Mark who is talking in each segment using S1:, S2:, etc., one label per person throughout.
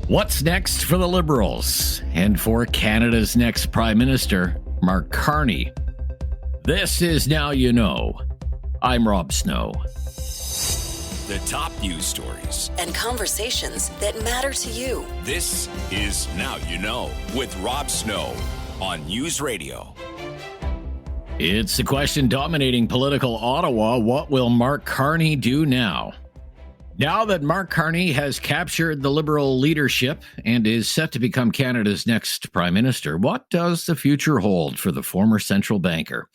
S1: What's next for the Liberals and for Canada's next Prime Minister, Mark Carney? This is Now You Know. I'm Rob Snow.
S2: The top news stories
S3: and conversations that matter to you.
S2: This is Now You Know with Rob Snow on News Radio.
S1: It's the question dominating political Ottawa. What will Mark Carney do now? Now that Mark Carney has captured the Liberal leadership and is set to become Canada's next Prime Minister, what does the future hold for the former central banker?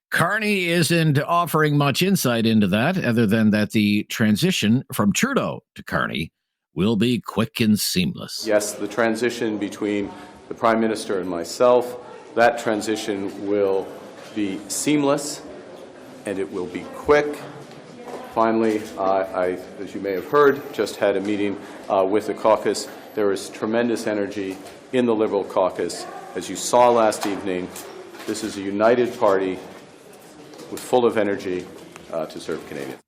S1: Carney isn't offering much insight into that, other than that the transition from Trudeau to Carney will be quick and seamless.
S4: Yes, the transition between the Prime Minister and myself, that transition will be seamless and it will be quick. Finally, I, as you may have heard, just had a meeting with the caucus. There is tremendous energy in the Liberal caucus. As you saw last evening, this is a united party with full of energy to serve Canadians.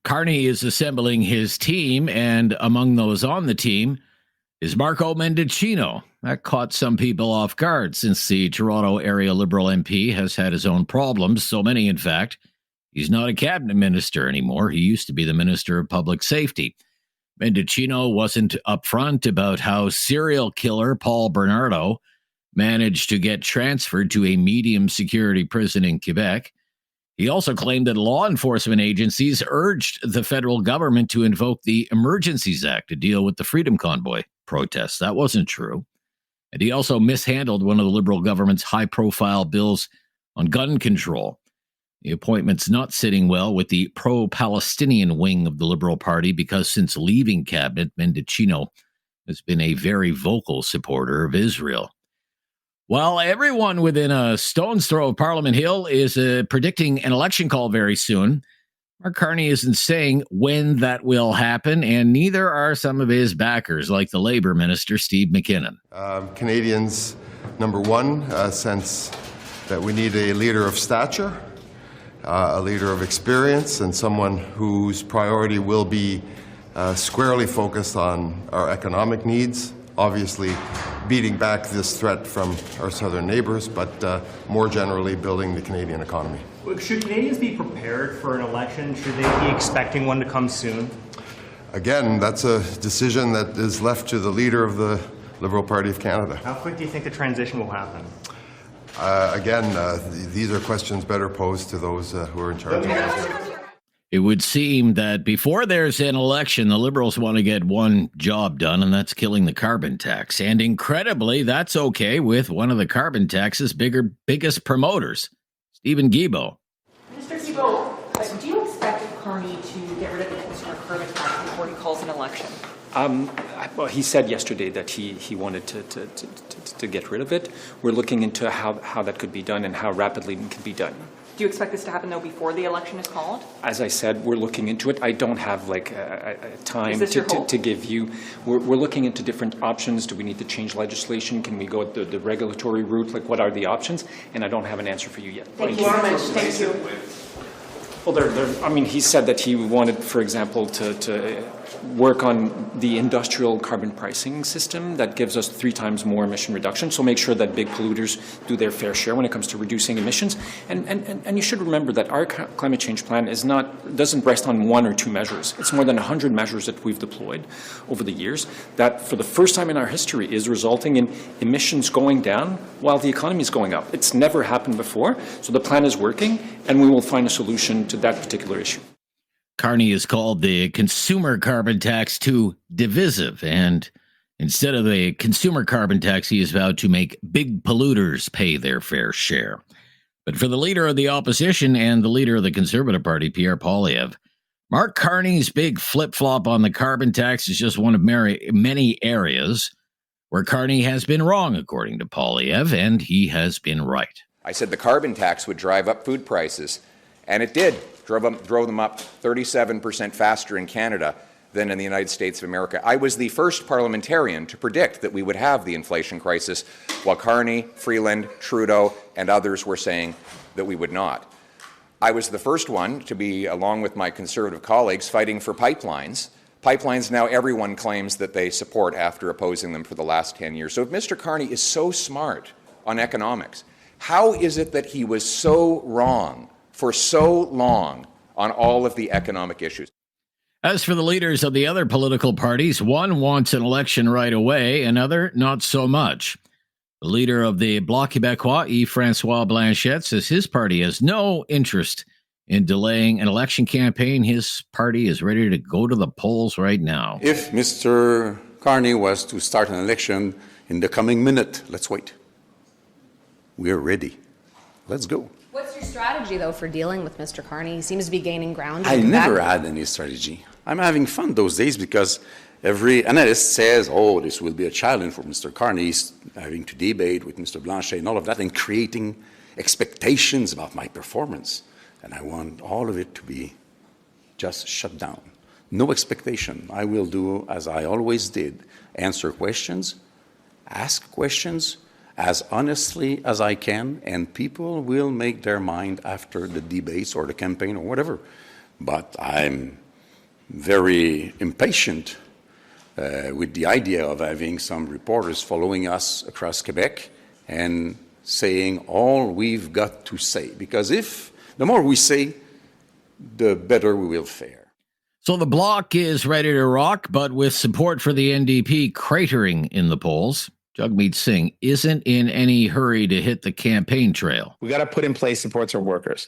S1: Carney is assembling his team, and among those on the team is Marco Mendicino. That caught some people off guard since the Toronto area Liberal MP has had his own problems, so many, in fact. He's not a cabinet minister anymore. He used to be the Minister of Public Safety. Mendicino wasn't upfront about how serial killer Paul Bernardo managed to get transferred to a medium security prison in Quebec. He also claimed that law enforcement agencies urged the federal government to invoke the Emergencies Act to deal with the Freedom Convoy protests. That wasn't true. And he also mishandled one of the Liberal government's high-profile bills on gun control. The appointment's not sitting well with the pro-Palestinian wing of the Liberal Party because since leaving cabinet, Mendicino has been a very vocal supporter of Israel. While everyone within a stone's throw of Parliament Hill is predicting an election call very soon, Mark Carney isn't saying when that will happen, and neither are some of his backers, like the Labour Minister, Steve McKinnon.
S5: Canadians, number one, sense that we need a leader of stature, a leader of experience, and someone whose priority will be squarely focused on our economic needs, obviously beating back this threat from our southern neighbours, but more generally building the Canadian economy.
S6: Should Canadians be prepared for an election? Should they be expecting one to come soon? Again,
S5: that's a decision that is left to the leader of the Liberal Party of Canada.
S6: How quick do you think the transition will happen?
S5: These are questions better posed to those who are in charge.
S1: It would seem that before there's an election, the Liberals want to get one job done, and that's killing the carbon tax. And incredibly, that's okay with one of the carbon tax's biggest promoters, Steven Guilbeault.
S7: Mr. Guilbeault, do you expect Carney to get rid of the consumer carbon tax before he calls an election?
S8: Well, he said yesterday that he wanted to get rid of it. We're looking into how that could be done and how rapidly it can be done.
S7: Do you expect this to happen, though, before the election is called?
S8: As I said, we're looking into it. I don't have a time to give you. We're looking into different options. Do we need to change legislation? Can we go the regulatory route? What are the options? And I don't have an answer for you yet.
S7: Thank you very much. Thank you.
S8: Well, he said that he wanted, for example, to work on the industrial carbon pricing system that gives us 3 times more emission reduction. So make sure that big polluters do their fair share when it comes to reducing emissions. And you should remember that our climate change plan doesn't rest on 1 or 2 measures. It's more than 100 measures that we've deployed over the years that, for the first time in our history, is resulting in emissions going down while the economy is going up. It's never happened before. So the plan is working, and we will find a solution to that particular issue.
S1: Carney has called the consumer carbon tax too divisive, and instead of a consumer carbon tax, he has vowed to make big polluters pay their fair share. But for the leader of the opposition and the leader of the Conservative Party, Pierre Poilievre, Mark Carney's big flip-flop on the carbon tax is just one of many areas where Carney has been wrong, according to Poilievre, and he has been right.
S9: I said the carbon tax would drive up food prices, and it did. Drove them up 37% faster in Canada than in the United States of America. I was the first parliamentarian to predict that we would have the inflation crisis, while Carney, Freeland, Trudeau, and others were saying that we would not. I was the first one to be, along with my Conservative colleagues, fighting for pipelines Pipelines now everyone claims that they support after opposing them for the last 10 years. So if Mr. Carney is so smart on economics, how is it that he was so wrong for so long on all of the economic issues?
S1: As for the leaders of the other political parties, one wants an election right away, another not so much. The leader of the Bloc Québécois, Yves-François Blanchet, says his party has no interest in delaying an election campaign. His party is ready to go to the polls right now.
S10: If Mr. Carney was to start an election in the coming minute, let's wait. We're ready. Let's go.
S11: What's your strategy, though, for dealing with Mr. Carney? He seems to be gaining ground.
S10: I never had any strategy. I'm having fun those days because every analyst says, oh, this will be a challenge for Mr. Carney. He's having to debate with Mr. Blanchet and all of that and creating expectations about my performance. And I want all of it to be just shut down. No expectation. I will do as I always did, answer questions, ask questions as honestly as I can, and people will make their mind after the debates or the campaign or whatever. But I'm very impatient with the idea of having some reporters following us across Quebec and saying all we've got to say. Because if the more we say, the better we will fare.
S1: So the Bloc is ready to rock, but with support for the NDP cratering in the polls, Jagmeet Singh isn't in any hurry to hit the campaign trail.
S12: We got to put in place supports for workers.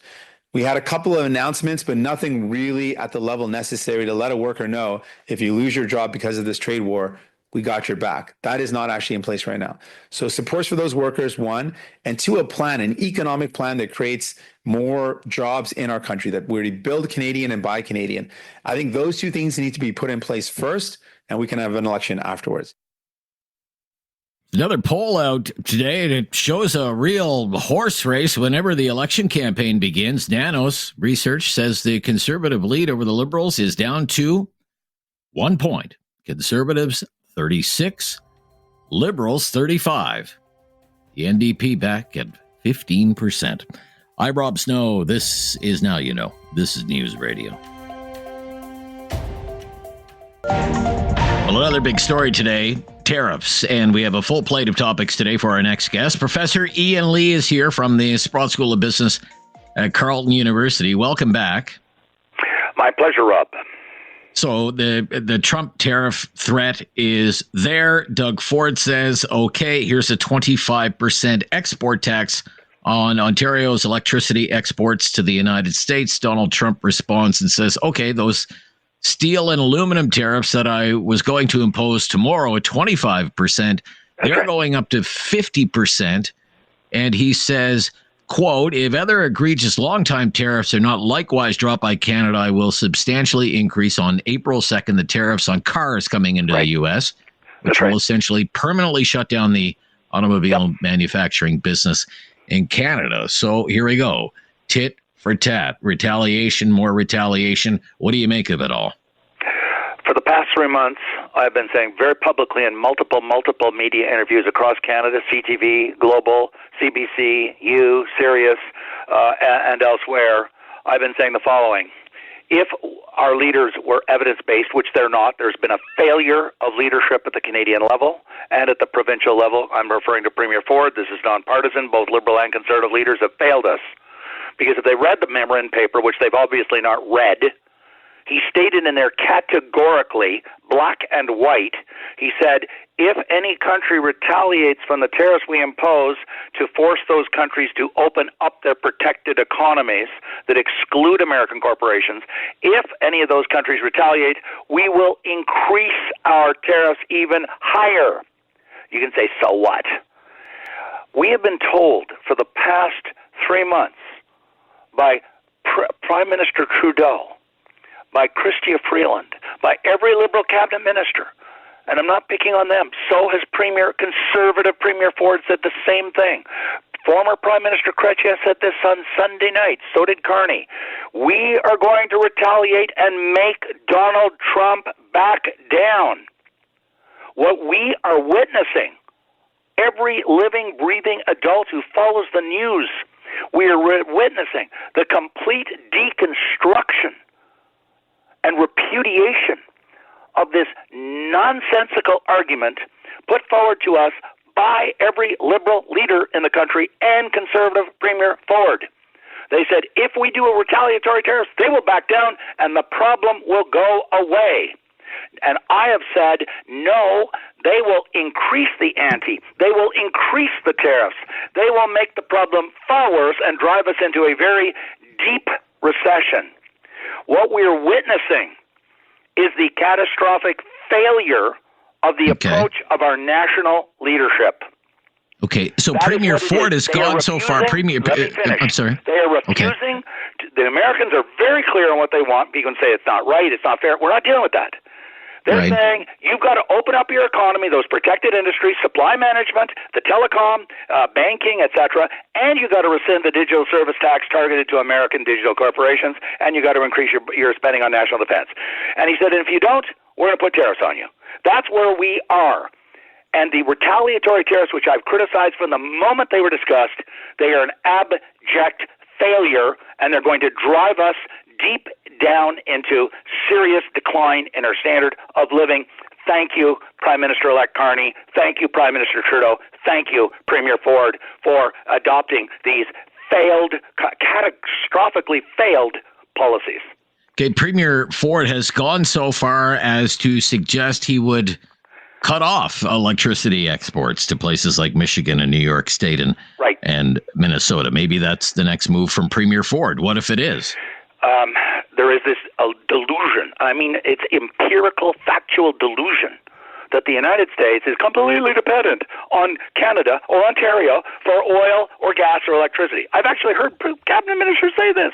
S12: We had a couple of announcements, but nothing really at the level necessary to let a worker know if you lose your job because of this trade war, we got your back. That is not actually in place right now. So supports for those workers, one, and two, a plan, an economic plan that creates more jobs in our country, that we build Canadian and buy Canadian. I think those two things need to be put in place first, and we can have an election afterwards.
S1: Another poll out today, and it shows a real horse race whenever the election campaign begins. Nanos research says the Conservative lead over the Liberals is down to 1 point. Conservatives 36, Liberals 35. The NDP back at 15%. I'm Rob Snow. This is Now You Know. This is News Radio. Well, another big story today, tariffs. And we have a full plate of topics today for our next guest. Professor Ian Lee is here from the Sprott School of Business at Carleton University. Welcome back.
S13: My pleasure, Rob.
S1: So the Trump tariff threat is there. Doug Ford says, okay, here's a 25% export tax on Ontario's electricity exports to the United States. Donald Trump responds and says, okay, those steel and aluminum tariffs that I was going to impose tomorrow at 25%, they're going up to 50%. And he says, quote, if other egregious long-time tariffs are not likewise dropped by Canada, I will substantially increase on April 2nd the tariffs on cars coming into the U.S., which will essentially permanently shut down the automobile manufacturing business in Canada. So here we go. Tit for tat. Retaliation, more retaliation. What do you make of it all?
S13: For the past 3 months, I've been saying very publicly in multiple media interviews across Canada, CTV, Global, CBC, You, Sirius, and elsewhere, I've been saying the following. If our leaders were evidence-based, which they're not, there's been a failure of leadership at the Canadian level and at the provincial level. I'm referring to Premier Ford. This is nonpartisan. Both Liberal and Conservative leaders have failed us. Because if they read the Memorandum paper, which they've obviously not read, he stated in there categorically, black and white, he said, if any country retaliates from the tariffs we impose to force those countries to open up their protected economies that exclude American corporations, if any of those countries retaliate, we will increase our tariffs even higher. You can say, so what? We have been told for the past 3 months by Prime Minister Trudeau, by Chrystia Freeland, by every Liberal cabinet minister, and I'm not picking on them. So has Conservative Premier Ford said the same thing. Former Prime Minister Chrétien said this on Sunday night. So did Carney. We are going to retaliate and make Donald Trump back down. What we are witnessing, every living, breathing adult who follows the news, we are witnessing the complete deconstruction and repudiation of this nonsensical argument put forward to us by every liberal leader in the country and conservative Premier Ford. They said, if we do a retaliatory tariff, they will back down and the problem will go away. And I have said, no, they will increase the ante. They will increase the tariffs. They will make the problem far worse and drive us into a very deep recession. What we're witnessing is the catastrophic failure of the approach of our national leadership.
S1: Okay, so Premier Ford has gone so far. I'm sorry.
S13: They are refusing. The Americans are very clear on what they want. You can say it's not right, it's not fair. We're not dealing with that. They're saying you've got to open up your economy, those protected industries, supply management, the telecom, banking, etc., and you've got to rescind the digital service tax targeted to American digital corporations, and you've got to increase your spending on national defense. And he said, and if you don't, we're going to put tariffs on you. That's where we are. And the retaliatory tariffs, which I've criticized from the moment they were discussed, they are an abject failure, and they're going to drive us deep down into serious decline in our standard of living. Thank you, Prime Minister-elect Carney. Thank you, Prime Minister Trudeau. Thank you, Premier Ford, for adopting these catastrophically failed policies.
S1: Okay, Premier Ford has gone so far as to suggest he would cut off electricity exports to places like Michigan and New York State and Minnesota. Maybe that's the next move from Premier Ford. What if it is?
S13: There is this delusion. I mean, it's empirical, factual delusion that the United States is completely dependent on Canada or Ontario for oil or gas or electricity. I've actually heard cabinet ministers say this.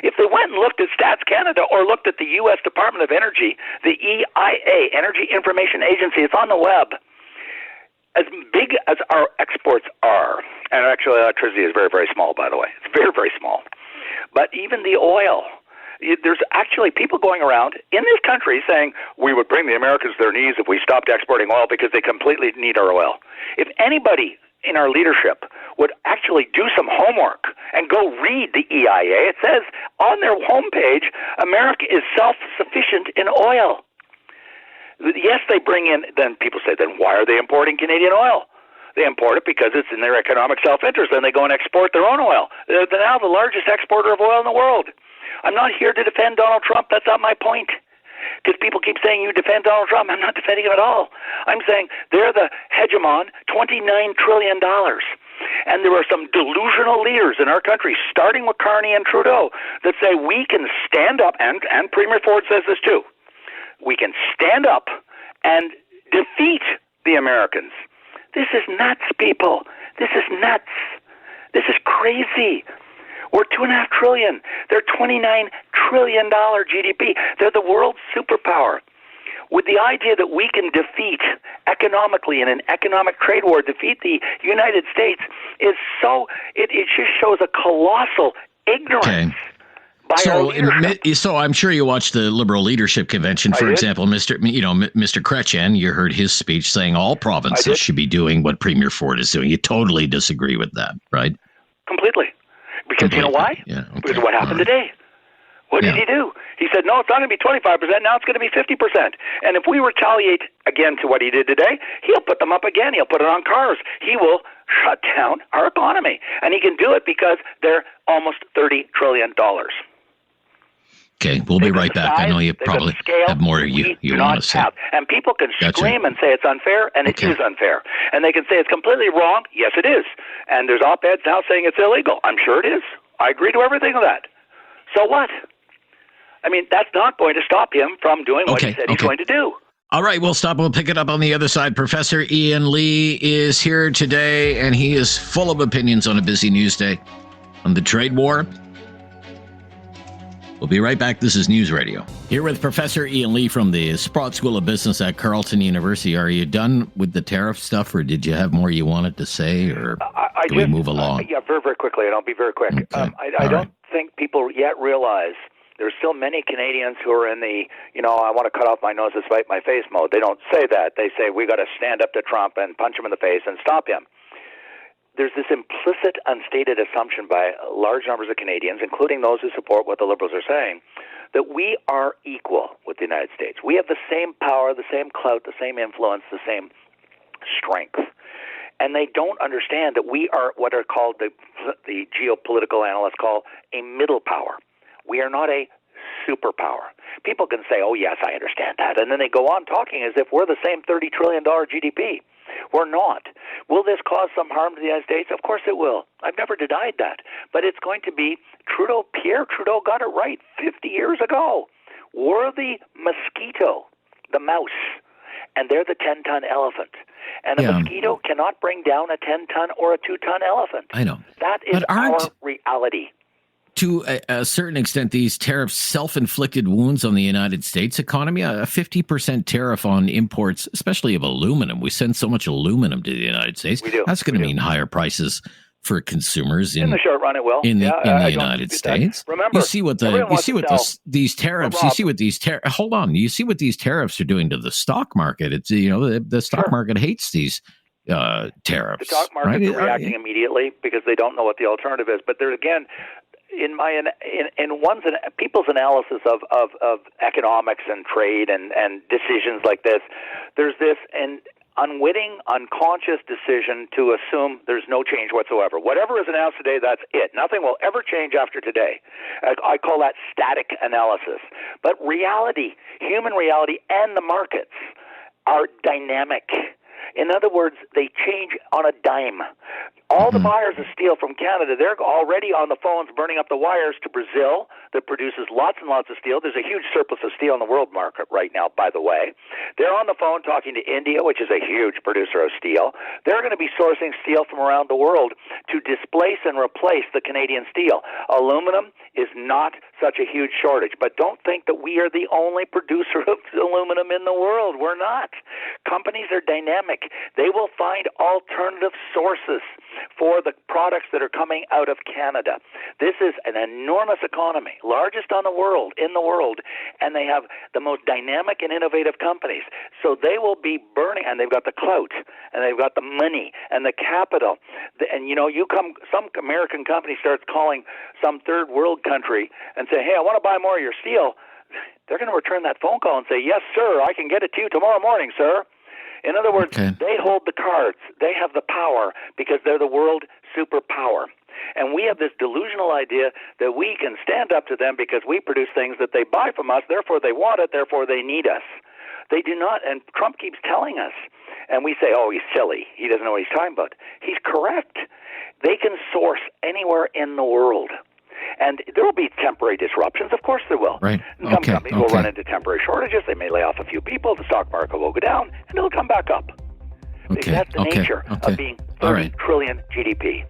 S13: If they went and looked at Stats Canada or looked at the U.S. Department of Energy, the EIA, Energy Information Agency, it's on the web. As big as our exports are, and actually electricity is very, very small, by the way. It's very, very small. But even the oil, there's actually people going around in this country saying we would bring the Americans to their knees if we stopped exporting oil because they completely need our oil. If anybody in our leadership would actually do some homework and go read the EIA, it says on their homepage, America is self-sufficient in oil. Yes, they bring in, then people say, then why are they importing Canadian oil? They import it because it's in their economic self-interest, and they go and export their own oil. They're now the largest exporter of oil in the world. I'm not here to defend Donald Trump. That's not my point. Because people keep saying you defend Donald Trump. I'm not defending him at all. I'm saying they're the hegemon, $29 trillion. And there are some delusional leaders in our country, starting with Carney and Trudeau, that say we can stand up, and Premier Ford says this too, we can stand up and defeat the Americans. This is nuts, people. This is nuts. This is crazy. We're $2.5 trillion. They're $29 trillion GDP. They're the world's superpower. With the idea that we can defeat economically in an economic trade war, defeat the United States is so, it just shows a colossal ignorance. Okay.
S1: So I'm sure you watched the Liberal Leadership Convention, for example, Mr. Chrétien. You heard his speech saying all provinces should be doing what Premier Ford is doing. You totally disagree with that, right?
S13: Completely. Because you know why?
S1: Yeah, okay.
S13: Because what happened today? What did he do? He said, no, it's not going to be 25%. Now it's going to be 50%. And if we retaliate again to what he did today, he'll put them up again. He'll put it on cars. He will shut down our economy. And he can do it because they're almost $30 trillion.
S1: Okay, we'll be right back. I know you probably have more you want to say.
S13: And people can scream and say it's unfair, and it is unfair. And they can say it's completely wrong. Yes, it is. And there's op-eds now saying it's illegal. I'm sure it is. I agree to everything of that. So what? I mean, that's not going to stop him from doing what he said he's going to do.
S1: All right, we'll stop. We'll pick it up on the other side. Professor Ian Lee is here today, and he is full of opinions on a busy news day on the trade war. We'll be right back. This is News Radio. Here with Professor Ian Lee from the Sprott School of Business at Carleton University. Are you done with the tariff stuff, or did you have more you wanted to say, or do we move along?
S13: Yeah, very, very quickly, and I'll be very quick.
S1: Okay.
S13: I don't think people yet realize there's still many Canadians who are in the, I want to cut off my nose to spite my face mode. They don't say that. They say we got to stand up to Trump and punch him in the face and stop him. there's this implicit, unstated assumption by large numbers of Canadians, including those who support what the Liberals are saying, that we are equal with the United States. We have the same power, the same clout, the same influence, the same strength. And they don't understand that we are what are called, the geopolitical analysts call, a middle power. We are not a superpower. People can say, oh, yes, I understand that. And then they go on talking as if we're the same $30 trillion GDP. We're not. Will this cause some harm to the United States? Of course it will. I've never denied that. But it's going to be Pierre Trudeau got it right 50 years ago. We're the mosquito, the mouse, and they're the 10-ton elephant. And a mosquito cannot bring down a 10-ton or a 2-ton elephant.
S1: I know.
S13: That is our reality.
S1: To a certain extent, these tariffs self-inflicted wounds on the United States economy. A 50% tariff on imports, especially of aluminum. We send so much aluminum to the United States.
S13: We do.
S1: That's going to mean higher prices for consumers
S13: in the short run. It will
S1: in the United States.
S13: Remember,
S1: you see what these tariffs. You see what these tariffs. Hold on. You see what these tariffs are doing to the stock market. It's the stock market hates these tariffs. The
S13: stock market is reacting immediately because they don't know what the alternative is. But there again. In people's analysis of economics and trade and decisions like this, there's this unwitting, unconscious decision to assume there's no change whatsoever. Whatever is announced today, that's it. Nothing will ever change after today. I call that static analysis. But reality, human reality, and the markets are dynamic. In other words, they change on a dime. All the buyers of steel from Canada, they're already on the phones burning up the wires to Brazil that produces lots and lots of steel. There's a huge surplus of steel in the world market right now, by the way. They're on the phone talking to India, which is a huge producer of steel. They're going to be sourcing steel from around the world to displace and replace the Canadian steel. Aluminum is not such a huge shortage, but don't think that we are the only producer of aluminum in the world. We're not. Companies are dynamic. They will find alternative sources for the products that are coming out of Canada. This is an enormous economy, largest in the world, and they have the most dynamic and innovative companies. So they will be burning, and they've got the clout, and they've got the money and the capital. And some American company starts calling some third world country and say, hey, I want to buy more of your steel. They're going to return that phone call and say, yes, sir, I can get it to you tomorrow morning, sir. In other words, They hold the cards. They have the power because they're the world superpower. And we have this delusional idea that we can stand up to them because we produce things that they buy from us, therefore they want it, therefore they need us. They do not, and Trump keeps telling us, and we say, oh, he's silly. He doesn't know what he's talking about. He's correct. They can source anywhere in the world. And there will be temporary disruptions. Of course there will.
S1: Right.
S13: Some companies will run into temporary shortages. They may lay off a few people. The stock market will go down, and it'll come back up. That's the nature of being 30 trillion GDP.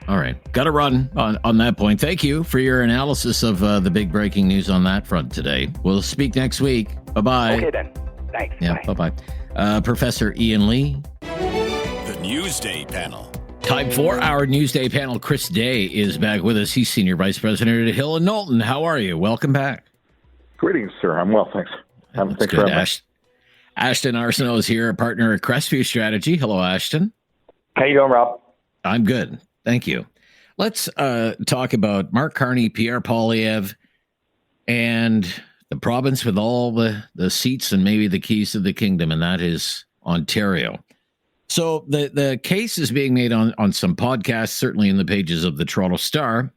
S1: All right. Got to run on that point. Thank you for your analysis of the big breaking news on that front today. We'll speak next week. Bye-bye.
S13: Okay, then. Thanks.
S1: Yeah, bye-bye. Professor Ian Lee.
S2: The Newsday Panel.
S1: Time for our Newsday Panel. Chris Day is back with us. He's Senior Vice President at Hill & Knowlton. How are you? Welcome back.
S14: Greetings, sir. I'm well, thanks. Thanks very much.
S1: Ashton Arsenault is here, a partner at Crestview Strategy. Hello, Ashton.
S15: How you doing, Rob?
S1: I'm good. Thank you. Let's talk about Mark Carney, Pierre Poilievre, and the province with all the seats and maybe the keys to the kingdom, and that is Ontario. So the case is being made on some podcasts, certainly in the pages of the Toronto Star,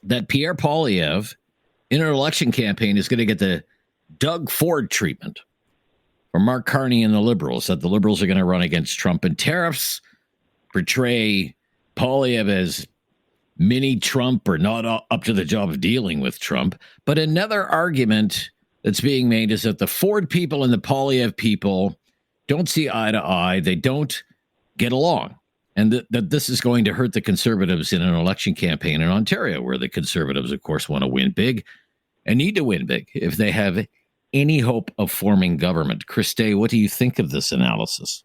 S1: that Pierre Poilievre, in an election campaign, is going to get the Doug Ford treatment for Mark Carney and the Liberals, that the Liberals are going to run against Trump and tariffs, portray Poilievre as mini-Trump or not up to the job of dealing with Trump. But another argument that's being made is that the Ford people and the Poilievre people don't see eye to eye. They don't get along. And that this is going to hurt the Conservatives in an election campaign in Ontario, where the Conservatives, of course, want to win big and need to win big if they have any hope of forming government. Chris Day, what do you think of this analysis?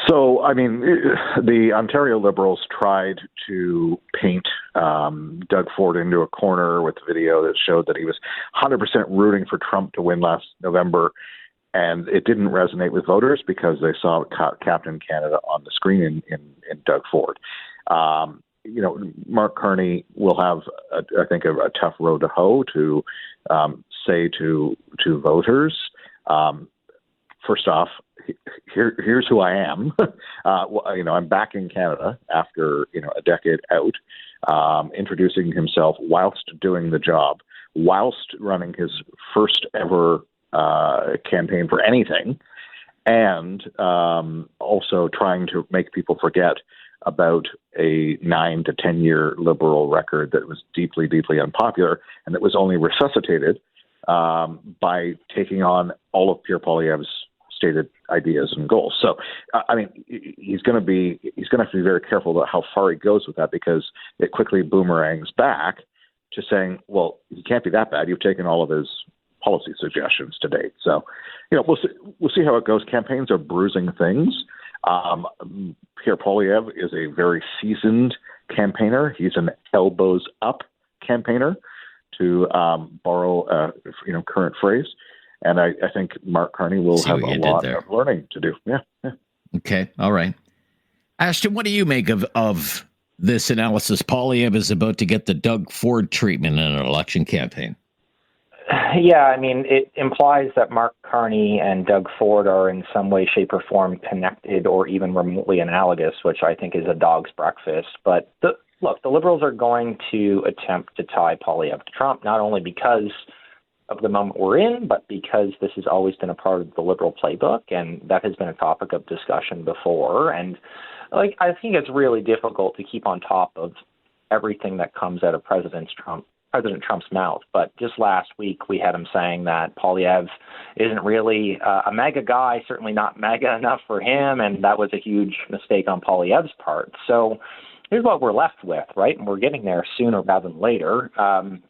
S14: So, I mean, the Ontario Liberals tried to paint Doug Ford into a corner with a video that showed that he was 100% rooting for Trump to win last November. And it didn't resonate with voters because they saw Captain Canada on the screen in Doug Ford. Mark Carney will have, I think, a tough road to hoe to say to voters. First off, here's who I am. I'm back in Canada after a decade out, introducing himself whilst doing the job, whilst running his first ever campaign for anything, and also trying to make people forget about a 9 to 10 year Liberal record that was deeply, deeply unpopular, and that was only resuscitated by taking on all of Pierre Poilievre's stated ideas and goals. So, he's going to have to be very careful about how far he goes with that, because it quickly boomerangs back to saying, well, he can't be that bad. You've taken all of his policy suggestions to date. So, we'll see how it goes. Campaigns are bruising things. Pierre Poilievre is a very seasoned campaigner. He's an elbows up campaigner, to borrow a current phrase. And I think Mark Carney will have a lot of learning to do. Yeah.
S1: Okay. All right. Ashton, what do you make of this analysis? Poilievre is about to get the Doug Ford treatment in an election campaign.
S15: Yeah, it implies that Mark Carney and Doug Ford are in some way, shape, or form connected or even remotely analogous, which I think is a dog's breakfast. But the Liberals are going to attempt to tie Poilievre to Trump, not only because of the moment we're in, but because this has always been a part of the Liberal playbook, and that has been a topic of discussion before. And I think it's really difficult to keep on top of everything that comes out of President Trump's mouth. But just last week, we had him saying that Poilievre isn't really a MAGA guy, certainly not MAGA enough for him, and that was a huge mistake on Poilievre's part. So here's what we're left with, right? And we're getting there sooner rather than later.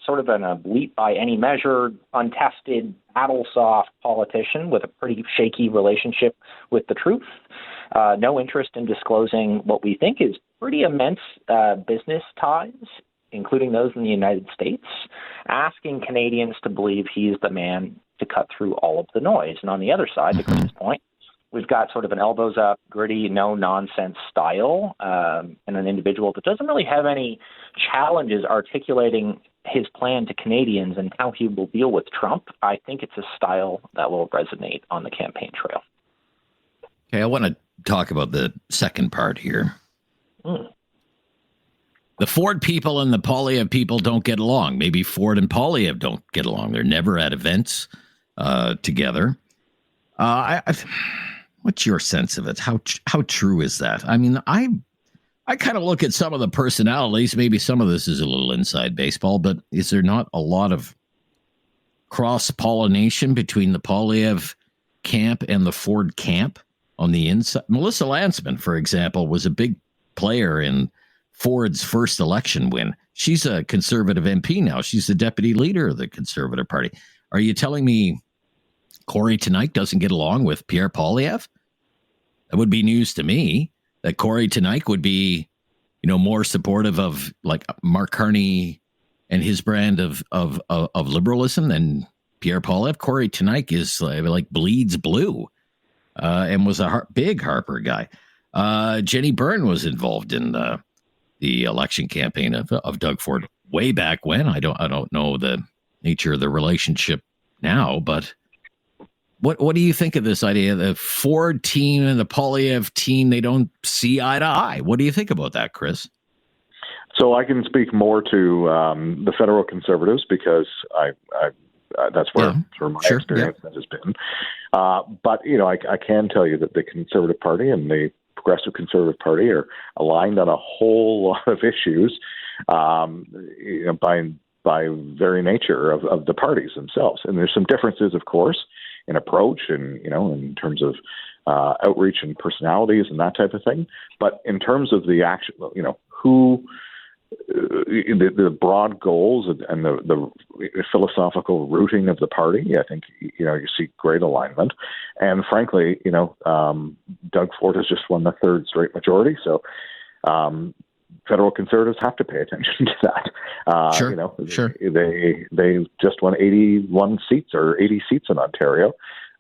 S15: Sort of a bleep by any measure, untested, battle-soft politician with a pretty shaky relationship with the truth. No interest in disclosing what we think is pretty immense business ties, including those in the United States, asking Canadians to believe he's the man to cut through all of the noise. And on the other side, to Chris's point, we've got sort of an elbows-up, gritty, no-nonsense style, and an individual that doesn't really have any challenges articulating his plan to Canadians and how he will deal with Trump. I think it's a style that will resonate on the campaign trail.
S1: Okay, I want to talk about the second part here. The Ford people and the Poilievre people don't get along. Maybe Ford and Poilievre don't get along. They're never at events together. What's your sense of it? How true is that? I kind of look at some of the personalities. Maybe some of this is a little inside baseball, but is there not a lot of cross-pollination between the Poilievre camp and the Ford camp on the inside? Melissa Lantsman, for example, was a big player in Ford's first election win. She's a Conservative MP now. She's the deputy leader of the Conservative Party. Are you telling me Corey Teneycke doesn't get along with Pierre Poilievre? That would be news to me, that Corey Teneycke would be, more supportive of like Mark Carney and his brand of liberalism than Pierre Poilievre. Corey Teneycke is like bleeds blue and was a big Harper guy. Jenny Byrne was involved in the election campaign of Doug Ford way back when. I don't know the nature of the relationship now, but what do you think of this idea? The Ford team and the Poilievre team, they don't see eye to eye. What do you think about that, Chris?
S14: So I can speak more to the federal Conservatives because I that's where my experience has been. But I can tell you that the Conservative Party and the Progressive Conservative Party are aligned on a whole lot of issues by very nature of the parties themselves. And there's some differences, of course, in approach and, in terms of outreach and personalities and that type of thing. But in terms of the action, who the broad goals and the philosophical rooting of the party, I think, you see great alignment. And frankly, Doug Ford has just won the third straight majority. So federal Conservatives have to pay attention to that.
S1: Sure.
S14: They just won 81 seats or 80 seats in Ontario.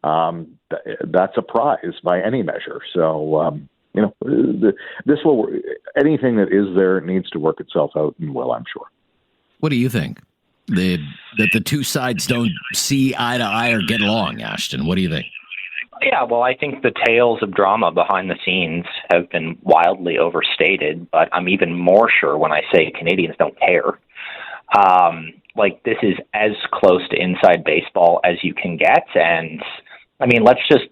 S14: that's a prize by any measure. So, this will, anything that is there needs to work itself out and will, I'm sure.
S1: What do you think? That the two sides don't see eye to eye or get along, Ashton. What do you think?
S15: Yeah, well, I think the tales of drama behind the scenes have been wildly overstated, but I'm even more sure when I say Canadians don't care. This is as close to inside baseball as you can get, and I mean, let's just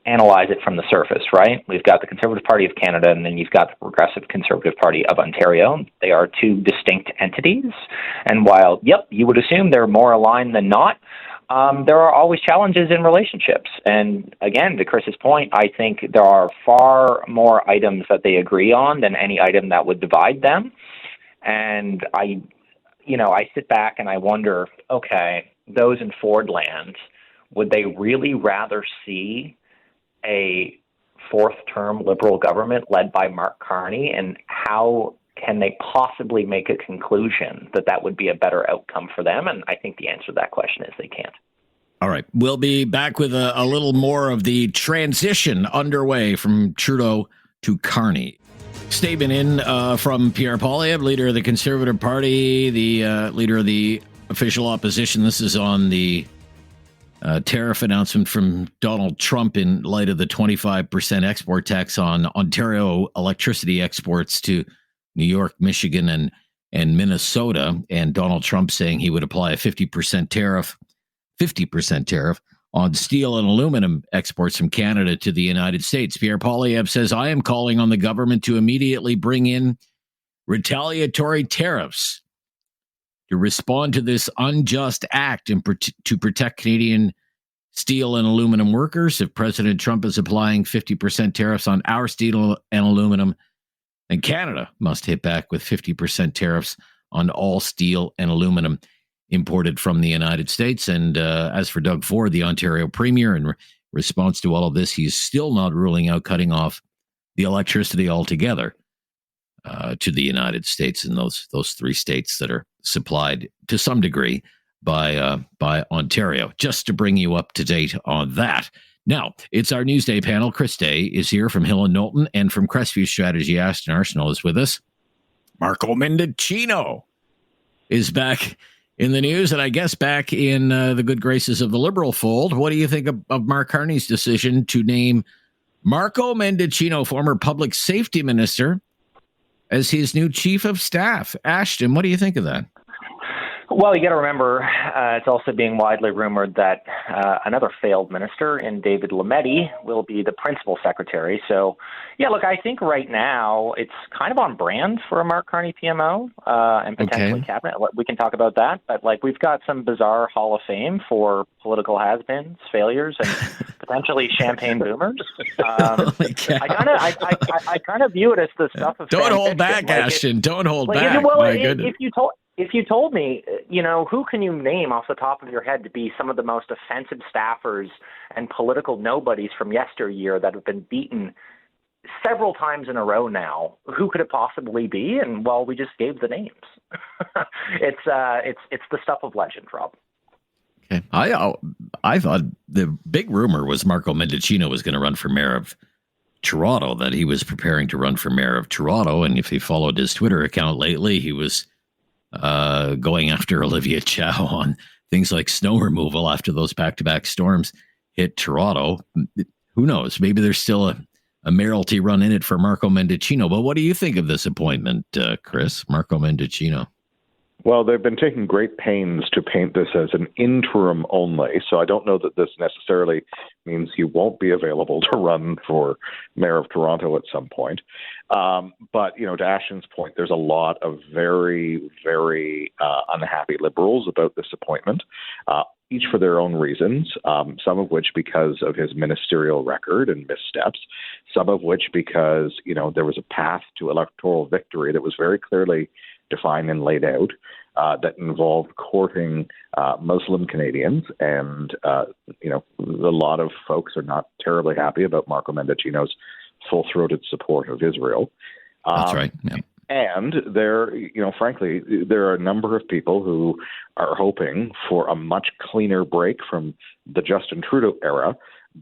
S15: analyze it from the surface, right? We've got the Conservative Party of Canada, and then you've got the Progressive Conservative Party of Ontario. They are two distinct entities, and while, you would assume they're more aligned than not, there are always challenges in relationships. And again, to Chris's point, I think there are far more items that they agree on than any item that would divide them. And I sit back and I wonder, okay, those in Fordland, would they really rather see a fourth-term Liberal government led by Mark Carney, and how can they possibly make a conclusion that that would be a better outcome for them? And I think the answer to that question is they can't.
S1: All right. We'll be back with a little more of the transition underway from Trudeau to Carney. Statement in from Pierre Poilievre, leader of the Conservative Party, the leader of the official opposition. This is on the tariff announcement from Donald Trump in light of the 25% export tax on Ontario electricity exports to New York, Michigan, and Minnesota. And Donald Trump saying he would apply a 50% tariff on steel and aluminum exports from Canada to the United States. Pierre Poilievre says, I am calling on the government to immediately bring in retaliatory tariffs to respond to this unjust act and to protect Canadian steel and aluminum workers. If President Trump is applying 50% tariffs on our steel and aluminum, then Canada must hit back with 50% tariffs on all steel and aluminum imported from the United States. And as for Doug Ford, the Ontario Premier, in response to all of this, he's still not ruling out cutting off the electricity altogether to the United States and those three states that are supplied to some degree by Ontario. Just to bring you up to date on that. Now, it's our Newsday panel. Chris Day is here from Hill and Knowlton, and from Crestview Strategy, Ashton Arsenault is with us. Marco Mendicino is back in the news, and I guess back in the good graces of the Liberal fold. What do you think of Mark Carney's decision to name Marco Mendicino, former public safety minister, as his new chief of staff? Ashton, what do you think of that?
S15: Well, you got to remember, it's also being widely rumored that another failed minister in David Lametti will be the principal secretary. So, yeah, look, I think right now it's kind of on brand for a Mark Carney PMO and potentially cabinet. We can talk about that. But, we've got some bizarre Hall of Fame for political has-beens, failures, and potentially champagne boomers. I kind of view it as the stuff of
S1: Don't hold back, Ashton. Don't hold back.
S15: Well,
S1: My goodness.
S15: If you told me, who can you name off the top of your head to be some of the most offensive staffers and political nobodies from yesteryear that have been beaten several times in a row now, who could it possibly be? And, well, we just gave the names. It's the stuff of legend, Rob.
S1: Okay. I thought the big rumor was Marco Mendicino was going to run for mayor of Toronto, that he was preparing to run for mayor of Toronto. And if you followed his Twitter account lately, he was going after Olivia Chow on things like snow removal after those back-to-back storms hit Toronto. Who knows? Maybe there's still a mayoralty run in it for Marco Mendicino. But what do you think of this appointment, Chris? Marco Mendicino.
S14: Well, they've been taking great pains to paint this as an interim only, so I don't know that this necessarily means he won't be available to run for mayor of Toronto at some point. But, to Ashton's point, there's a lot of very, very unhappy Liberals about this appointment, each for their own reasons, some of which because of his ministerial record and missteps, some of which because, there was a path to electoral victory that was very clearly defined and laid out that involved courting Muslim Canadians. And, a lot of folks are not terribly happy about Marco Mendicino's full-throated support of Israel.
S1: That's right. Yeah.
S14: And frankly, there are a number of people who are hoping for a much cleaner break from the Justin Trudeau era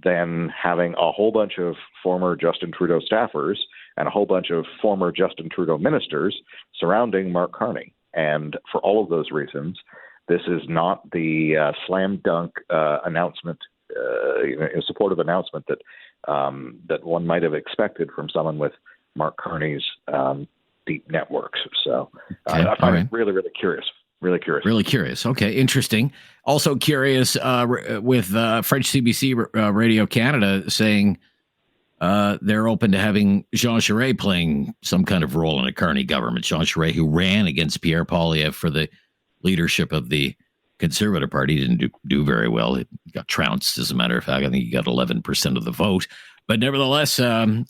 S14: than having a whole bunch of former Justin Trudeau staffers and a whole bunch of former Justin Trudeau ministers surrounding Mark Carney. And for all of those reasons, this is not the slam dunk announcement, supportive announcement that one might have expected from someone with Mark Carney's deep networks. So I find it really, really curious. Really curious.
S1: Really curious. Okay, interesting. Also curious with French CBC Radio Canada saying they're open to having Jean Charest playing some kind of role in a Carney government. Jean Charest, who ran against Pierre Poilievre for the leadership of the Conservative Party, didn't do very well. He got trounced, as a matter of fact. I think he got 11% of the vote. But nevertheless,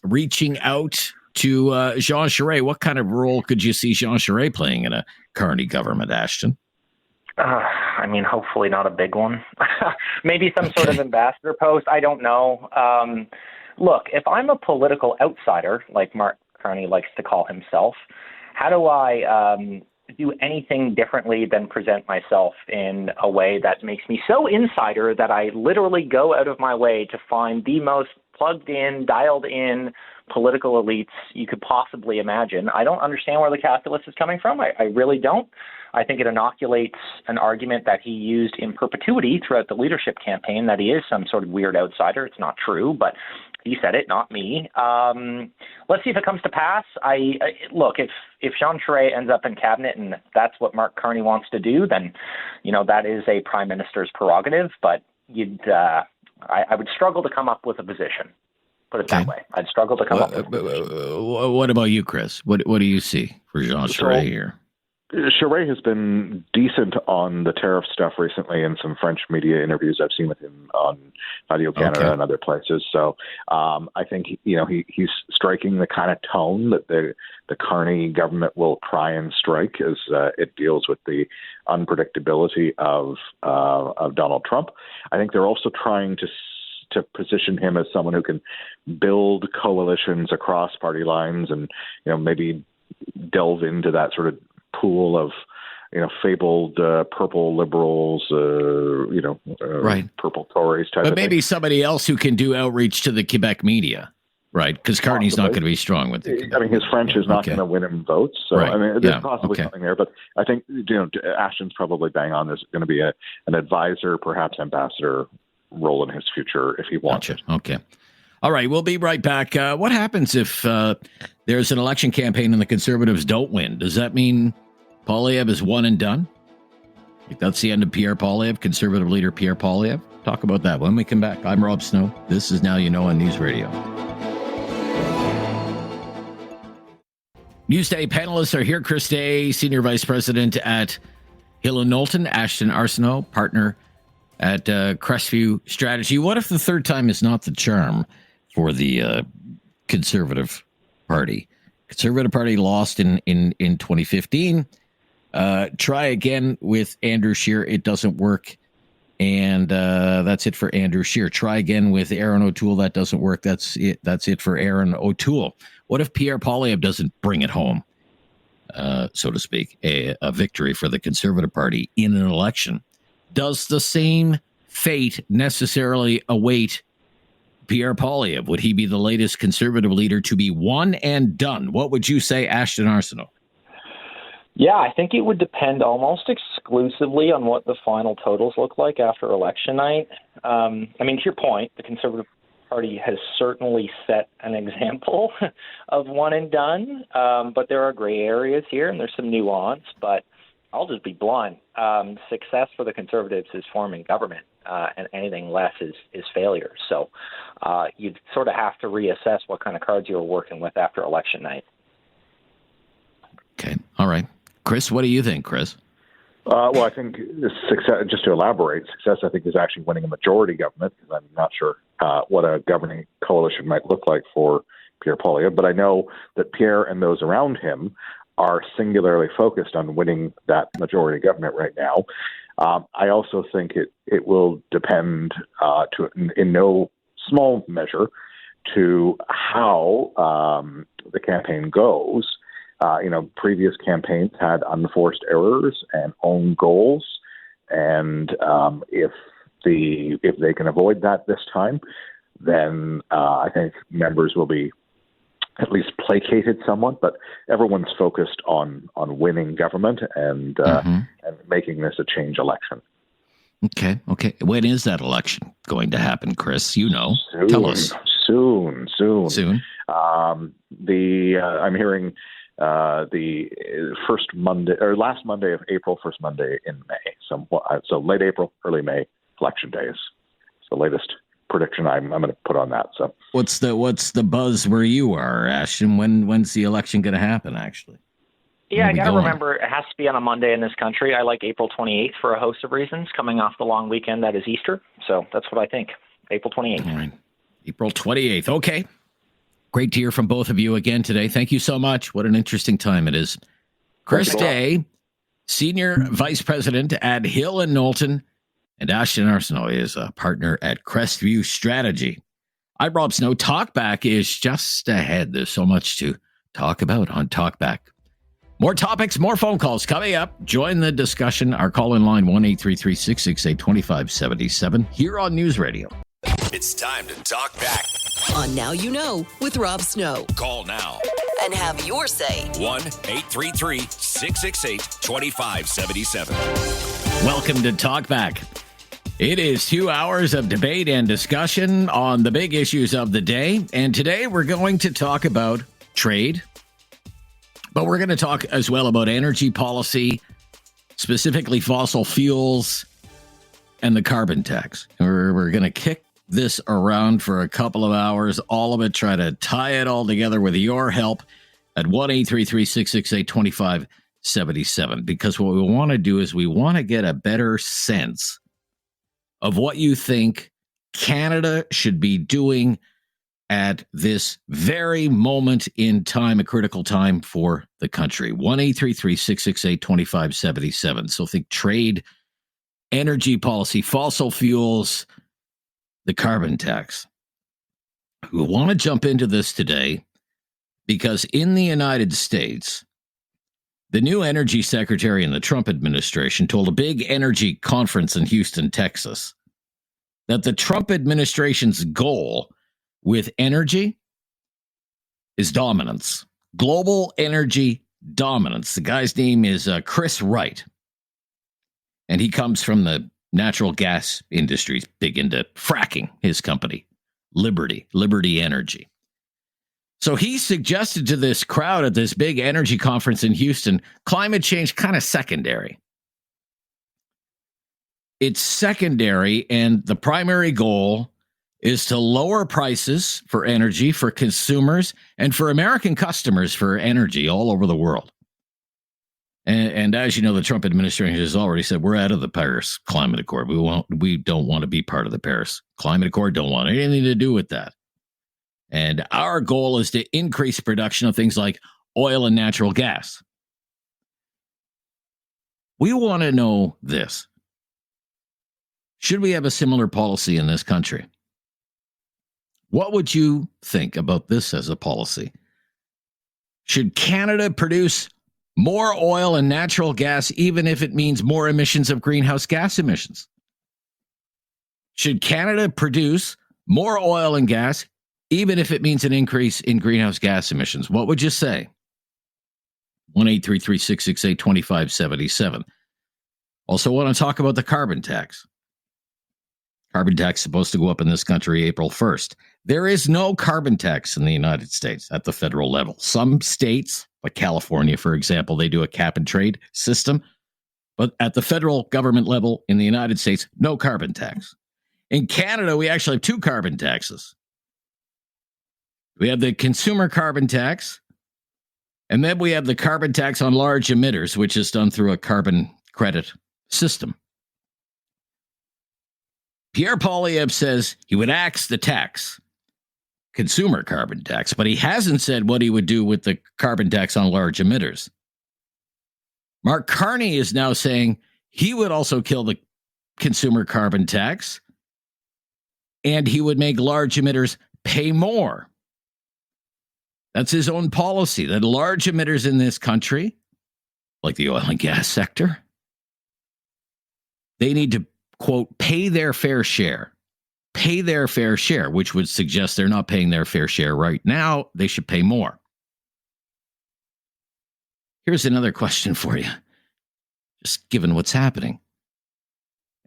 S1: reaching out to Jean Charest, what kind of role could you see Jean Charest playing in a Carney government, Ashton?
S15: Hopefully not a big one. Maybe some sort of ambassador post. I don't know. Look, if I'm a political outsider, like Mark Carney likes to call himself, how do I do anything differently than present myself in a way that makes me so insider that I literally go out of my way to find the most plugged in, dialed in political elites you could possibly imagine? I don't understand where the calculus is coming from. I really don't. I think it inoculates an argument that he used in perpetuity throughout the leadership campaign, that he is some sort of weird outsider. It's not true, but he said it, not me. Let's see if it comes to pass. Look, if Jean Charest ends up in cabinet and that's what Mark Carney wants to do, then, that is a prime minister's prerogative, but I would struggle to come up with a position. Put it that way. I'd struggle to come up with a position.
S1: What about you, Chris? What do you see for Jean Charest here?
S14: Charest has been decent on the tariff stuff recently in some French media interviews I've seen with him on Radio Canada and other places. So I think he's striking the kind of tone that the Carney government will try and strike as it deals with the unpredictability of Donald Trump. I think they're also trying to position him as someone who can build coalitions across party lines and maybe delve into that sort of pool of fabled purple liberals, purple Tories type.
S1: But
S14: of
S1: maybe
S14: thing.
S1: somebody else who can do outreach to the Quebec media, right? Because Carney's not going to be strong with it.
S14: His French is not going to win him votes. So
S1: right.
S14: There's possibly something there. But I think Ashton's probably bang on. There's going to be an advisor, perhaps ambassador role in his future if he wants it.
S1: Okay. All right, we'll be right back. What happens if there's an election campaign and the Conservatives don't win? Does that mean Poilievre is one and done? Like that's the end of Pierre Poilievre, Conservative leader Pierre Poilievre? Talk about that when we come back. I'm Rob Snow. This is Now You Know on News Radio. Newsday panelists are here. Chris Day, Senior Vice President at Hill & Knowlton, Ashton Arsenault, partner at Crestview Strategy. What if the third time is not the charm for the Conservative Party? Conservative Party lost in 2015. Try again with Andrew Scheer. It doesn't work. And that's it for Andrew Scheer. Try again with Aaron O'Toole. That doesn't work. That's it for Aaron O'Toole. What if Pierre Poilievre doesn't bring it home, so to speak, a victory for the Conservative Party in an election? Does the same fate necessarily await Pierre Poilievre? Would he be the latest Conservative leader to be one and done? What would you say, Ashton Arsenault?
S15: Yeah, I think it would depend almost exclusively on what the final totals look like after election night. To your point, the Conservative Party has certainly set an example of one and done, but there are gray areas here and there's some nuance, but I'll just be blunt. Success for the Conservatives is forming government, and anything less is failure. So you'd sort of have to reassess what kind of cards you were working with after election night.
S1: Okay. All right. Chris, what do you think, Chris?
S14: Well, I think success, just to elaborate, success, I think, is actually winning a majority government, because I'm not sure what a governing coalition might look like for Pierre Poilievre. But I know that Pierre and those around him are singularly focused on winning that majority government right now. I also think it will depend in no small measure to how the campaign goes Previous campaigns had unforced errors and own goals, and if they can avoid that this time, then I think members will be at least placated somewhat. But everyone's focused on winning government and making this a change election.
S1: Okay. When is that election going to happen, Chris? Tell us.
S14: Soon. I'm hearing the first Monday or last Monday of April, first Monday in May. So late April, early May, election day is the latest prediction I'm going to put on that. So
S1: what's the buzz where you are, Ashton? When's the election going to happen? Actually,
S15: yeah, I got to remember it has to be on a Monday in this country. I like April 28th for a host of reasons. Coming off the long weekend that is Easter, so that's what I think. April 28th.
S1: All right. April 28th. Okay. Great to hear from both of you again today. Thank you so much. What an interesting time it is. Chris Day, Senior Vice President at Hill and Knowlton, and Ashton Arsenault is a partner at Crestview Strategy. I'm Rob Snow. Talkback is just ahead. There's so much to talk about on Talkback. More topics, more phone calls coming up. Join the discussion. Our call-in line, 1-833-668-2577, here on News Radio.
S2: It's time to talk back
S3: On Now You Know with Rob Snow.
S2: Call now.
S3: And have your say.
S2: 1-833-668-2577.
S1: Welcome to Talkback. It is 2 hours of debate and discussion on the big issues of the day. And today we're going to talk about trade, but we're going to talk as well about energy policy, specifically fossil fuels and the carbon tax. We're going to kick this around for a couple of hours, all of it, try to tie it all together with your help at 1-833-668-2577. Because what we want to do is we want to get a better sense of what you think Canada should be doing at this very moment in time, a critical time for the country. 1-833-668-2577. So think trade, energy policy, fossil fuels, the carbon tax. We want to jump into this today because in the United States, the new energy secretary in the Trump administration told a big energy conference in Houston, Texas, that the Trump administration's goal with energy is dominance, global energy dominance. The guy's name is Chris Wright, and he comes from the natural gas industry, big into fracking, his company, Liberty Energy. So he suggested to this crowd at this big energy conference in Houston, climate change kind of secondary. It's secondary, and the primary goal is to lower prices for energy for consumers and for American customers for energy all over the world. And as you know, the Trump administration has already said we're out of the Paris Climate Accord. We don't want to be part of the Paris Climate Accord. Don't want anything to do with that. And our goal is to increase production of things like oil and natural gas. We want to know this. Should we have a similar policy in this country? What would you think about this as a policy? Should Canada produce more oil and natural gas, even if it means more emissions of greenhouse gas emissions? Should Canada produce more oil and gas, even if it means an increase in greenhouse gas emissions? What would you say? 1-833-668-2577. Also want to talk about the carbon tax. Carbon tax is supposed to go up in this country April 1st. There is no carbon tax in the United States at the federal level. Some states, like California, for example, they do a cap and trade system. But at the federal government level in the United States, no carbon tax. In Canada, we actually have two carbon taxes. We have the consumer carbon tax, and then we have the carbon tax on large emitters, which is done through a carbon credit system. Pierre Poilievre says he would axe the tax, consumer carbon tax, but he hasn't said what he would do with the carbon tax on large emitters. Mark Carney is now saying he would also kill the consumer carbon tax, and he would make large emitters pay more. That's his own policy, that large emitters in this country, like the oil and gas sector, they need to, quote, pay their fair share, which would suggest they're not paying their fair share right now. They should pay more. Here's another question for you. Just given what's happening,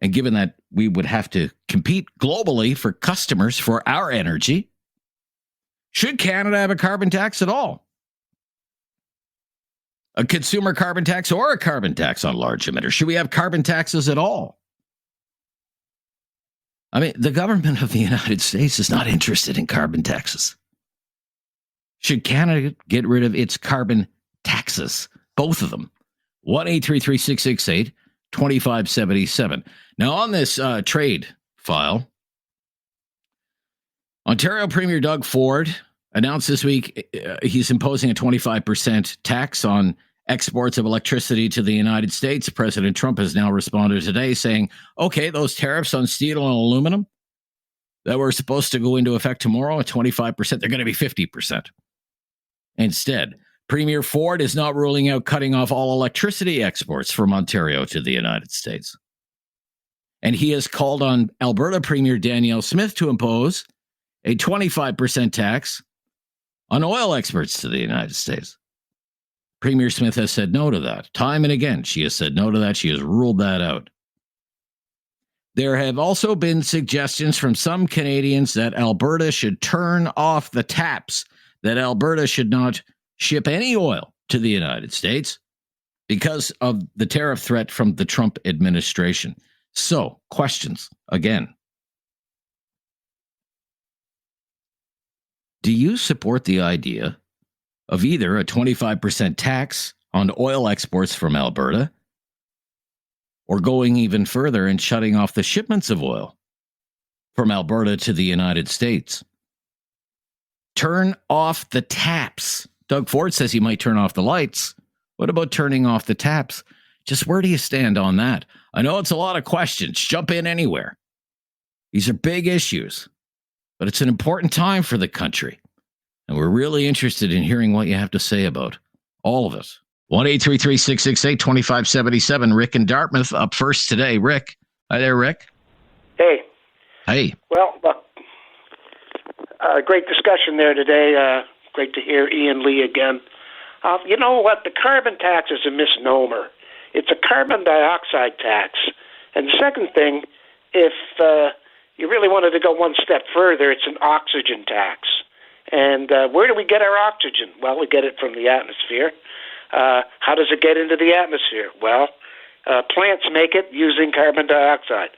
S1: and given that we would have to compete globally for customers for our energy, should Canada have a carbon tax at all? A consumer carbon tax or a carbon tax on large emitters? Should we have carbon taxes at all? I mean, the government of the United States is not interested in carbon taxes. Should Canada get rid of its carbon taxes? Both of them. 1-833-668-2577. Now, on this trade file, Ontario Premier Doug Ford announced this week he's imposing a 25% tax on exports of electricity to the United States. President Trump has now responded today saying, okay, those tariffs on steel and aluminum that were supposed to go into effect tomorrow at 25%, they're going to be 50%. Instead, Premier Ford is not ruling out cutting off all electricity exports from Ontario to the United States. And he has called on Alberta Premier Danielle Smith to impose a 25% tax on oil exports to the United States. Premier Smith has said no to that. Time and again, she has said no to that. She has ruled that out. There have also been suggestions from some Canadians that Alberta should turn off the taps, that Alberta should not ship any oil to the United States because of the tariff threat from the Trump administration. So, questions again. Do you support the idea of either a 25% tax on oil exports from Alberta or going even further and shutting off the shipments of oil from Alberta to the United States? Turn off the taps. Doug Ford says he might turn off the lights. What about turning off the taps? Just where do you stand on that? I know it's a lot of questions. Jump in anywhere. These are big issues, but it's an important time for the country. And we're really interested in hearing what you have to say about all of it. 1-833-668-2577. Rick in Dartmouth up first today. Rick. Hi there, Rick.
S16: Hey.
S1: Hey.
S16: Well, great discussion there today. Great to hear Ian Lee again. You know what? The carbon tax is a misnomer. It's a carbon dioxide tax. And the second thing, if you really wanted to go one step further, it's an oxygen tax. And where do we get our oxygen? Well, we get it from the atmosphere. How does it get into the atmosphere? Well, plants make it using carbon dioxide.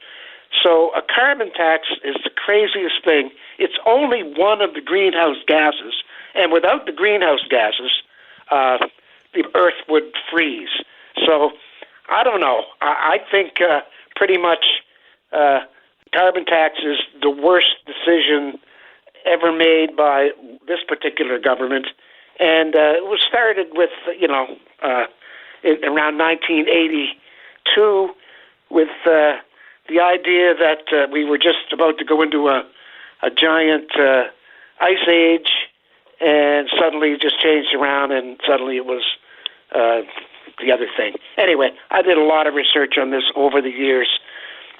S16: So a carbon tax is the craziest thing. It's only one of the greenhouse gases. And without the greenhouse gases, the Earth would freeze. So I don't know. I think pretty much carbon tax is the worst decision ever made by this particular government. And it was started with, around 1982 with the idea that we were just about to go into a giant ice age, and suddenly it just changed around, and suddenly it was the other thing. Anyway, I did a lot of research on this over the years.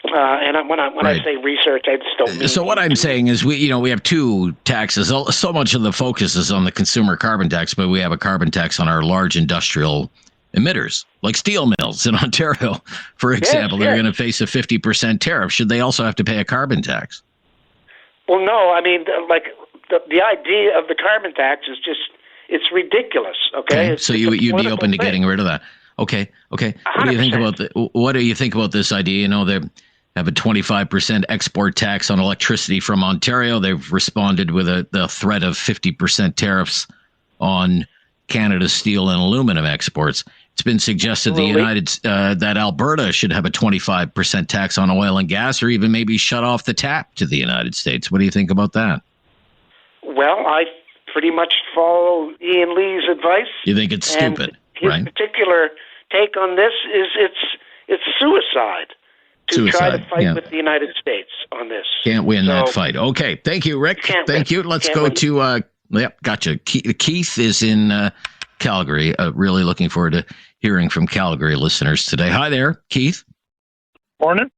S16: And when I say research, I just don't mean.
S1: So what I'm saying is we have two taxes. So much of the focus is on the consumer carbon tax, but we have a carbon tax on our large industrial emitters, like steel mills in Ontario, for example. They're going to face a 50% tariff. Should they also have to pay a carbon tax?
S16: Well, no. I mean, the idea of the carbon tax is just, it's ridiculous. Okay.
S1: So you'd be open to getting rid of that. Okay. 100%. What do you think about this idea? They have a 25% export tax on electricity from Ontario. They've responded with the threat of 50% tariffs on Canada's steel and aluminum exports. It's been suggested that Alberta should have a 25% tax on oil and gas, or even maybe shut off the tap to the United States. What do you think about that?
S16: Well, I pretty much follow Ian Lee's advice.
S1: You think it's stupid, right?
S16: His particular take on this is it's suicide to try to fight with the United States on this.
S1: Can't win that fight. Okay, thank you, Rick. Thank you. Let's go to Yep, gotcha. Keith is in Calgary. Really looking forward to hearing from Calgary listeners today. Hi there, Keith.
S17: Morning.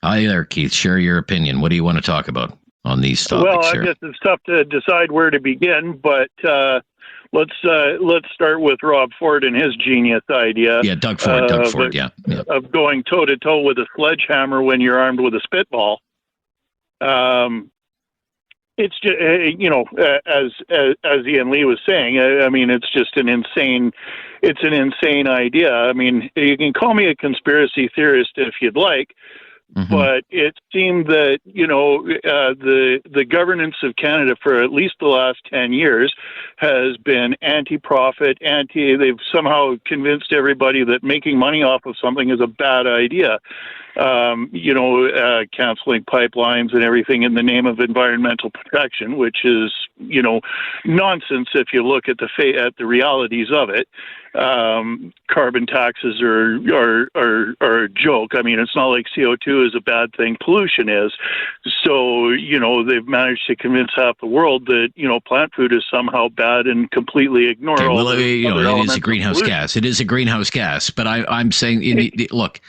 S1: Hi there, Keith. Share your opinion. What do you want to talk about on these topics?
S17: Well, I
S1: here?
S17: guess it's tough to decide where to begin, but let's start with Rob Ford and his genius idea.
S1: Yeah, Doug Ford. Yeah.
S17: Of going toe to toe with a sledgehammer when you're armed with a spitball. It's just, as Ian Lee was saying, I mean, it's just an insane idea. I mean, you can call me a conspiracy theorist if you'd like, but it seemed that, the governance of Canada for at least the last 10 years has been anti-profit, they've somehow convinced everybody that making money off of something is a bad idea. Canceling pipelines and everything in the name of environmental protection, which is, nonsense if you look at the realities of it. Carbon taxes are a joke. I mean, it's not like CO2 is a bad thing. Pollution is. So, they've managed to convince half the world that, plant food is somehow bad and completely ignore all the
S1: it is a greenhouse gas. It is a greenhouse gas. But I'm saying, look,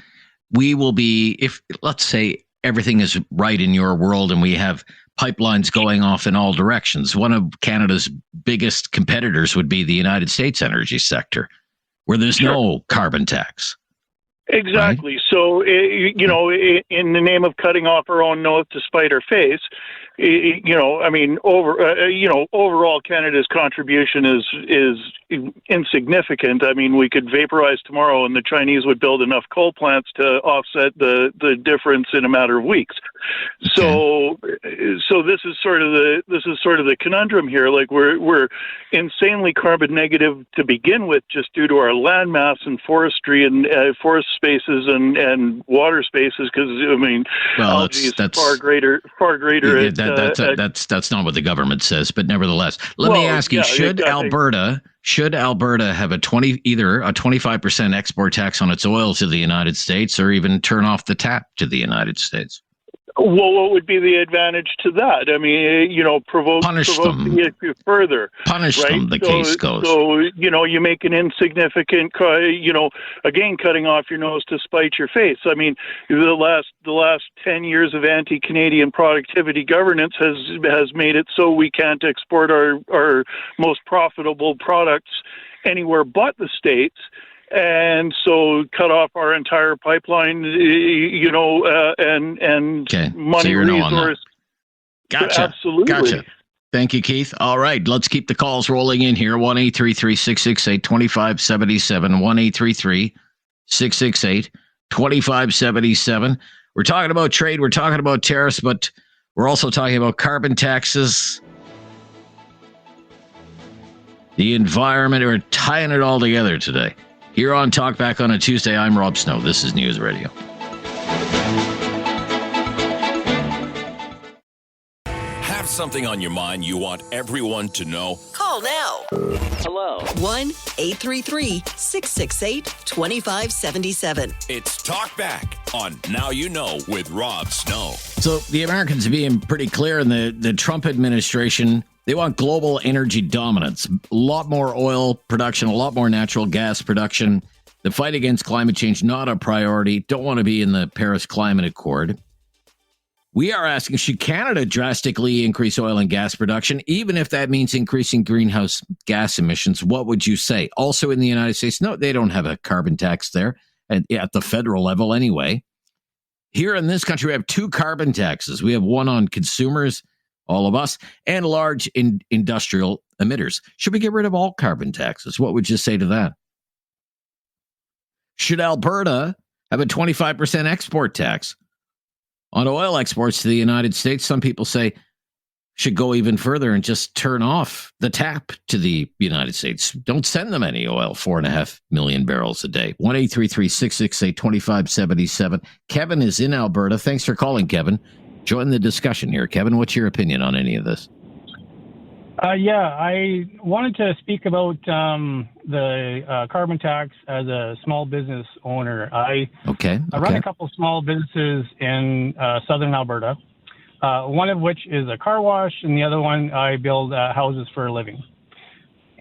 S1: we will be, if let's say everything is right in your world and we have pipelines going off in all directions, one of Canada's biggest competitors would be the United States energy sector, where there's no carbon tax.
S17: Exactly. Right? So, in the name of cutting off our own nose to spite our face, overall Canada's contribution is insignificant. I mean, we could vaporize tomorrow and the Chinese would build enough coal plants to offset the difference in a matter of weeks. So this is sort of the conundrum here. Like we're insanely carbon negative to begin with, just due to our land mass and forestry and forest spaces and water spaces. Because algae is far greater.
S1: That's not what the government says, but nevertheless, let me ask you: Should Alberta have either a 25% export tax on its oil to the United States, or even turn off the tap to the United States?
S17: Well, what would be the advantage to that? I mean, provoke the issue further.
S1: Punish them, the case goes.
S17: So, you make an insignificant, again, cutting off your nose to spite your face. I mean, the last 10 years of anti-Canadian productivity governance has made it so we can't export our most profitable products anywhere but the States. And so cut off our entire pipeline, and money resource.
S1: Gotcha.
S17: Absolutely.
S1: Gotcha. Thank you, Keith. All right, let's keep the calls rolling in here. 1-833-668-2577. 1-833-668-2577. We're talking about trade. We're talking about tariffs, but we're also talking about carbon taxes, the environment. We're tying it all together today. Here on Talkback on a Tuesday, I'm Rob Snow. This is News Radio.
S2: Have something on your mind you want everyone to know?
S3: Call now.
S2: Hello.
S3: 1-833-668-2577.
S2: It's Talkback on Now You Know with Rob Snow.
S1: So the Americans are being pretty clear in the Trump administration. They want global energy dominance, a lot more oil production, a lot more natural gas production. The fight against climate change, not a priority. Don't want to be in the Paris Climate Accord. We are asking, should Canada drastically increase oil and gas production, even if that means increasing greenhouse gas emissions? What would you say? Also in the United States, no, they don't have a carbon tax there at the federal level anyway. Here in this country, we have two carbon taxes. We have one on consumers, all of us, and large industrial emitters. Should we get rid of all carbon taxes? What would you say to that? Should Alberta have a 25% export tax on oil exports to the United States? Some people say should go even further and just turn off the tap to the United States. Don't send them any oil, 4.5 million barrels a day. 1-833-668-2577. Kevin is in Alberta. Thanks for calling, Kevin. Join the discussion here. Kevin, what's your opinion on any of this?
S18: I wanted to speak about the carbon tax as a small business owner. I run a couple small businesses in southern Alberta. one of which is a car wash, and the other one I build houses for a living.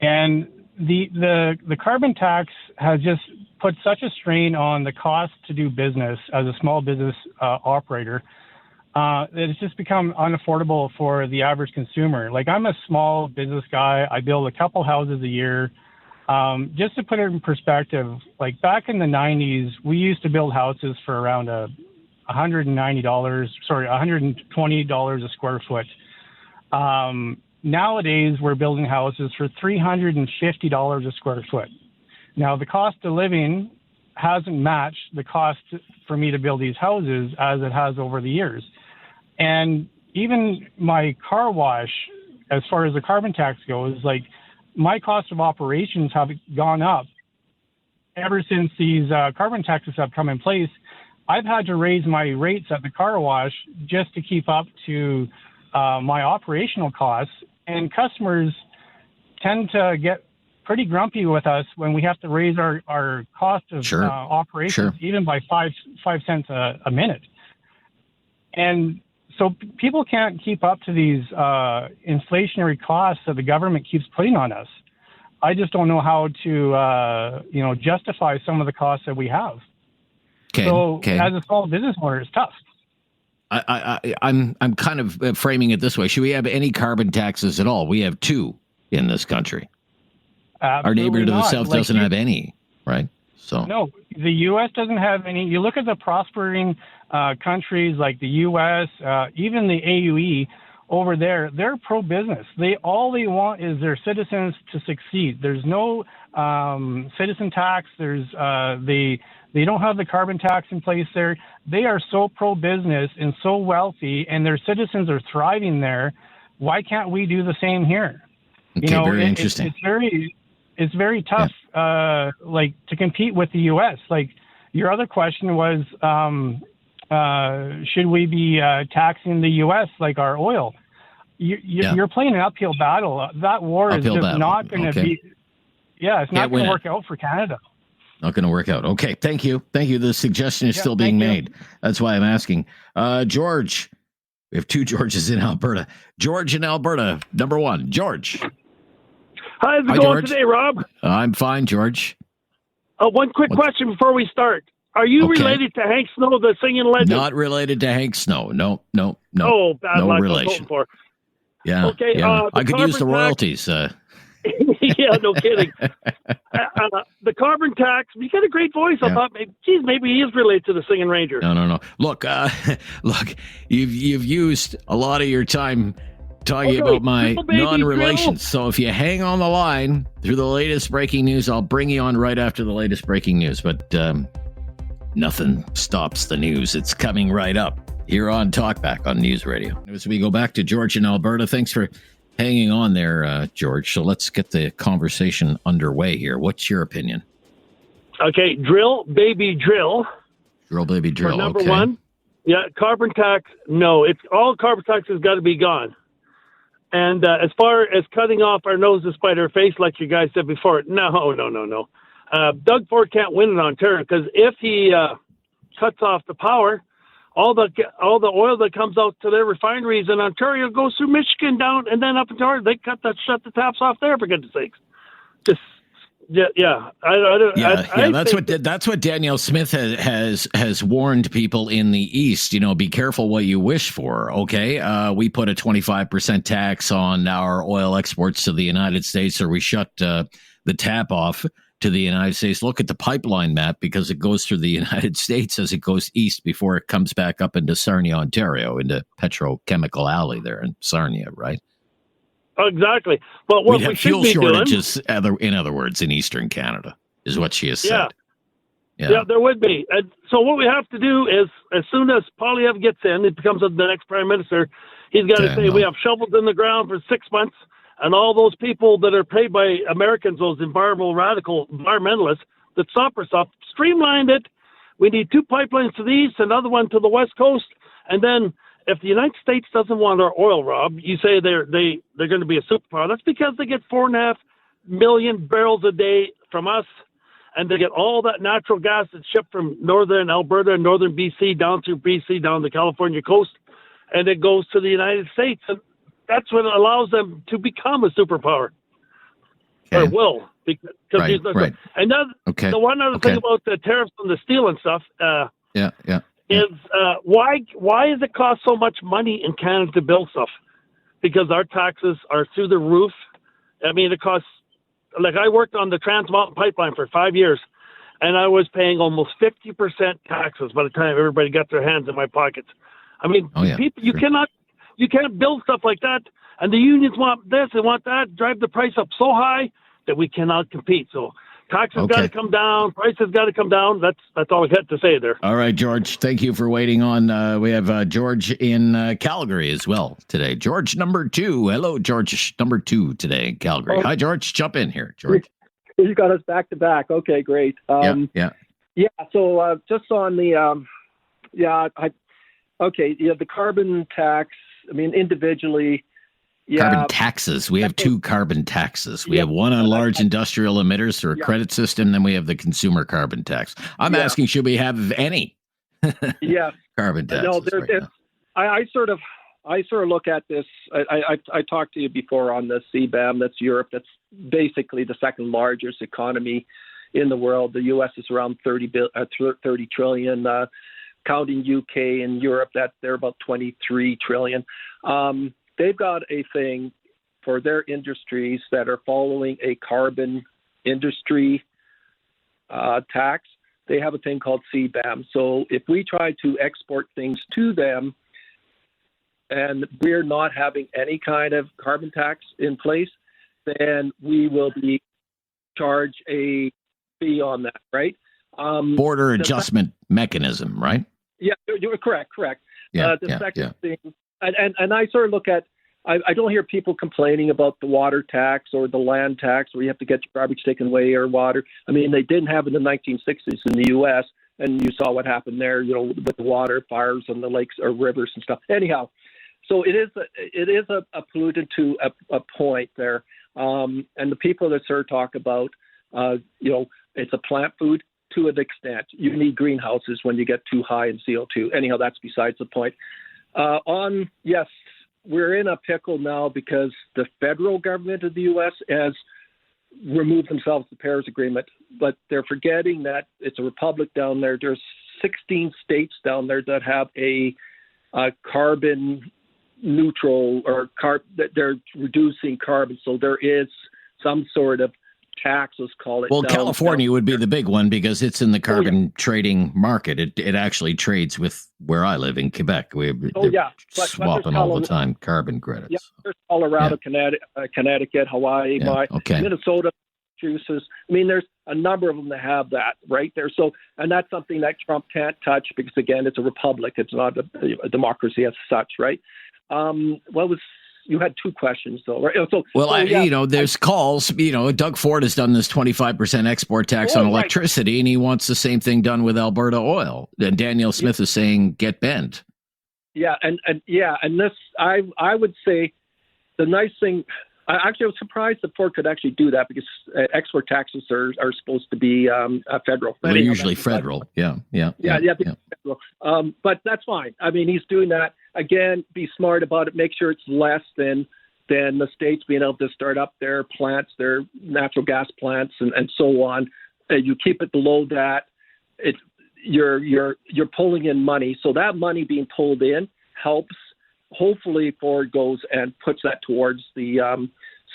S18: And the carbon tax has just put such a strain on the cost to do business as a small business operator that it's just become unaffordable for the average consumer. Like, I'm a small business guy. I build a couple houses a year. Just to put it in perspective, like back in the 90s, we used to build houses for around $120 a square foot. Nowadays, we're building houses for $350 a square foot. Now, the cost of living hasn't matched the cost for me to build these houses as it has over the years. And even my car wash, as far as the carbon tax goes, like, my cost of operations have gone up ever since these carbon taxes have come in place. I've had to raise my rates at the car wash just to keep up to my operational costs, and customers tend to get pretty grumpy with us when we have to raise our cost of operations even by 5 cents a minute. And so people can't keep up to these inflationary costs that the government keeps putting on us. I just don't know how to justify some of the costs that we have. So as a small business owner, it's tough.
S1: I'm kind of framing it this way. Should we have any carbon taxes at all? We have 2 in this country.
S18: Absolutely
S1: Our neighbor to the
S18: not.
S1: south doesn't have any, right? So
S18: no, the U.S. doesn't have any. You look at the prospering countries like the U.S., even the AUE over there, they're pro-business. All they want is their citizens to succeed. There's no citizen tax. They don't have the carbon tax in place there. They are so pro-business and so wealthy, and their citizens are thriving there. Why can't we do the same here?
S1: Okay, very interesting.
S18: It's very tough, like, to compete with the U.S. Like, your other question was, should we be taxing the U.S. like our oil? You're playing an uphill battle. That war is just not going to be. Yeah, it's not going to work out for Canada.
S1: Not going to work out. Okay, thank you. The suggestion is still being made. That's why I'm asking. George, we have 2 Georges in Alberta. George in Alberta, number 1. George.
S19: How's it going
S1: George.
S19: today, Rob?
S1: I'm fine, George.
S19: One quick question before we start. Are you related to Hank Snow, the singing legend?
S1: Not related to Hank Snow. No.
S19: Oh, bad luck.
S1: relation.
S19: For.
S1: Yeah.
S19: Okay.
S1: Yeah. I could use the royalties.
S19: Yeah, no kidding. The carbon tax. You got a great voice. I thought, maybe he is related to the Singing Ranger.
S1: No. Look, you've used a lot of your time talking about my non-relations. So if you hang on the line through the latest breaking news, I'll bring you on right after the latest breaking news. But nothing stops the news. It's coming right up here on Talkback on News Radio. As we go back to George in Alberta, thanks for hanging on there, George. So let's get the conversation underway here. What's your opinion?
S19: Okay, drill, baby, drill.
S1: Drill, baby, drill.
S19: For number 1, carbon tax. No, it's all carbon tax has got to be gone. And as far as cutting off our nose to spite our face, like you guys said before, no. Doug Ford can't win in Ontario because if he cuts off the power, all the oil that comes out to their refineries in Ontario goes through Michigan down and then up into Ontario. They shut the taps off there, for goodness sakes. Just
S1: That's what Danielle Smith has warned people in the East. Be careful what you wish for. Okay, we put a 25% tax on our oil exports to the United States, or we shut the tap off to the United States. Look at the pipeline map, because it goes through the United States as it goes east before it comes back up into Sarnia, Ontario, into Petrochemical Alley there in Sarnia, right?
S19: Exactly. But what we should be doing,
S1: shortages, in other words, in Eastern Canada, is what she has said.
S19: Yeah, there would be. And so what we have to do is, as soon as Poilievre gets in, it becomes the next prime minister, he's got to say, we have shovels in the ground for 6 months, and all those people that are paid by Americans, those environmentalists that stop our stuff, streamlined it. We need 2 pipelines to the east, another one to the west coast, and then if the United States doesn't want our oil, Rob, you say they're going to be a superpower. That's because they get 4.5 million barrels a day from us, and they get all that natural gas that's shipped from northern Alberta and northern BC down through BC down the California coast. and it goes to the United States. And that's what allows them to become a superpower.
S1: Okay.
S19: Or will. Because
S1: Right.
S19: And then, the one other thing about the tariffs on the steel and stuff is why does it cost so much money in Canada to build stuff? Because our taxes are through the roof. I mean, it costs, like I worked on the Trans Mountain Pipeline for 5 years, and I was paying almost 50% taxes by the time everybody got their hands in my pockets. I mean, people, you can't build stuff like that, and the unions want this and want that, drive the price up so high that we cannot compete. So taxes got to come down, prices got to come down. That's all I had to say there.
S1: All right, George, thank you for waiting on. We have George in Calgary as well today. George number 2. Hello, George number 2 today in Calgary. Hi, George. Jump in here, George.
S20: You got us back to back. Okay, great.
S1: Yeah.
S20: So just on the, the carbon tax. I mean, individually.
S1: Carbon taxes. We have 2 carbon taxes. We have one on large industrial emitters through a credit system. Then we have the consumer carbon tax. I'm asking, should we have any carbon taxes?
S20: No, I sort of look at this. I talked to you before on the CBAM. That's Europe. That's basically the second largest economy in the world. The U.S. is around 30 trillion. Counting UK and Europe, that they're about 23 trillion. They've got a thing for their industries that are following a carbon industry tax. They have a thing called CBAM. So if we try to export things to them and we're not having any kind of carbon tax in place, then we will be charged a fee on that, right?
S1: Border adjustment mechanism, right?
S20: Yeah, you're correct.
S1: The
S20: second thing, and I sort of look at, I don't hear people complaining about the water tax or the land tax where you have to get your garbage taken away or water. I mean, they didn't have it in the 1960s in the U.S., and you saw what happened there, with the water fires on the lakes or rivers and stuff. Anyhow, so it is a pollutant to a point there. And the people that sort of talk about, it's a plant food to an extent. You need greenhouses when you get too high in CO2. Anyhow, that's besides the point. We're in a pickle now because the federal government of the U.S. has removed themselves from the Paris Agreement, but they're forgetting that it's a republic down there. There's 16 states down there that have a carbon neutral or that they're reducing carbon. So there is some sort of tax, let's call it.
S1: Well, California would be the big one because it's in the carbon trading market. It actually trades with where I live in Quebec. Swapping all the time carbon credits.
S20: Yeah, there's Colorado, Connecticut, Hawaii, Minnesota, Massachusetts. I mean, there's a number of them that have that right there. So, and that's something that Trump can't touch because, again, it's a republic. It's not a democracy as such, right? You had 2 questions, though, right?
S1: There's calls. Doug Ford has done this 25% export tax on electricity, and he wants the same thing done with Alberta oil. And Danielle Smith is saying, get bent.
S20: And this, I would say, the nice thing. I was surprised that Ford could actually do that because export taxes are supposed to be federal.
S1: They're usually federal. Yeah.
S20: Federal. But that's fine. I mean, he's doing that. Again, be smart about it. Make sure it's less than the states being able to start up their plants, their natural gas plants, and so on. You keep it below that. You're pulling in money. So that money being pulled in helps. Hopefully, Ford goes and puts that towards the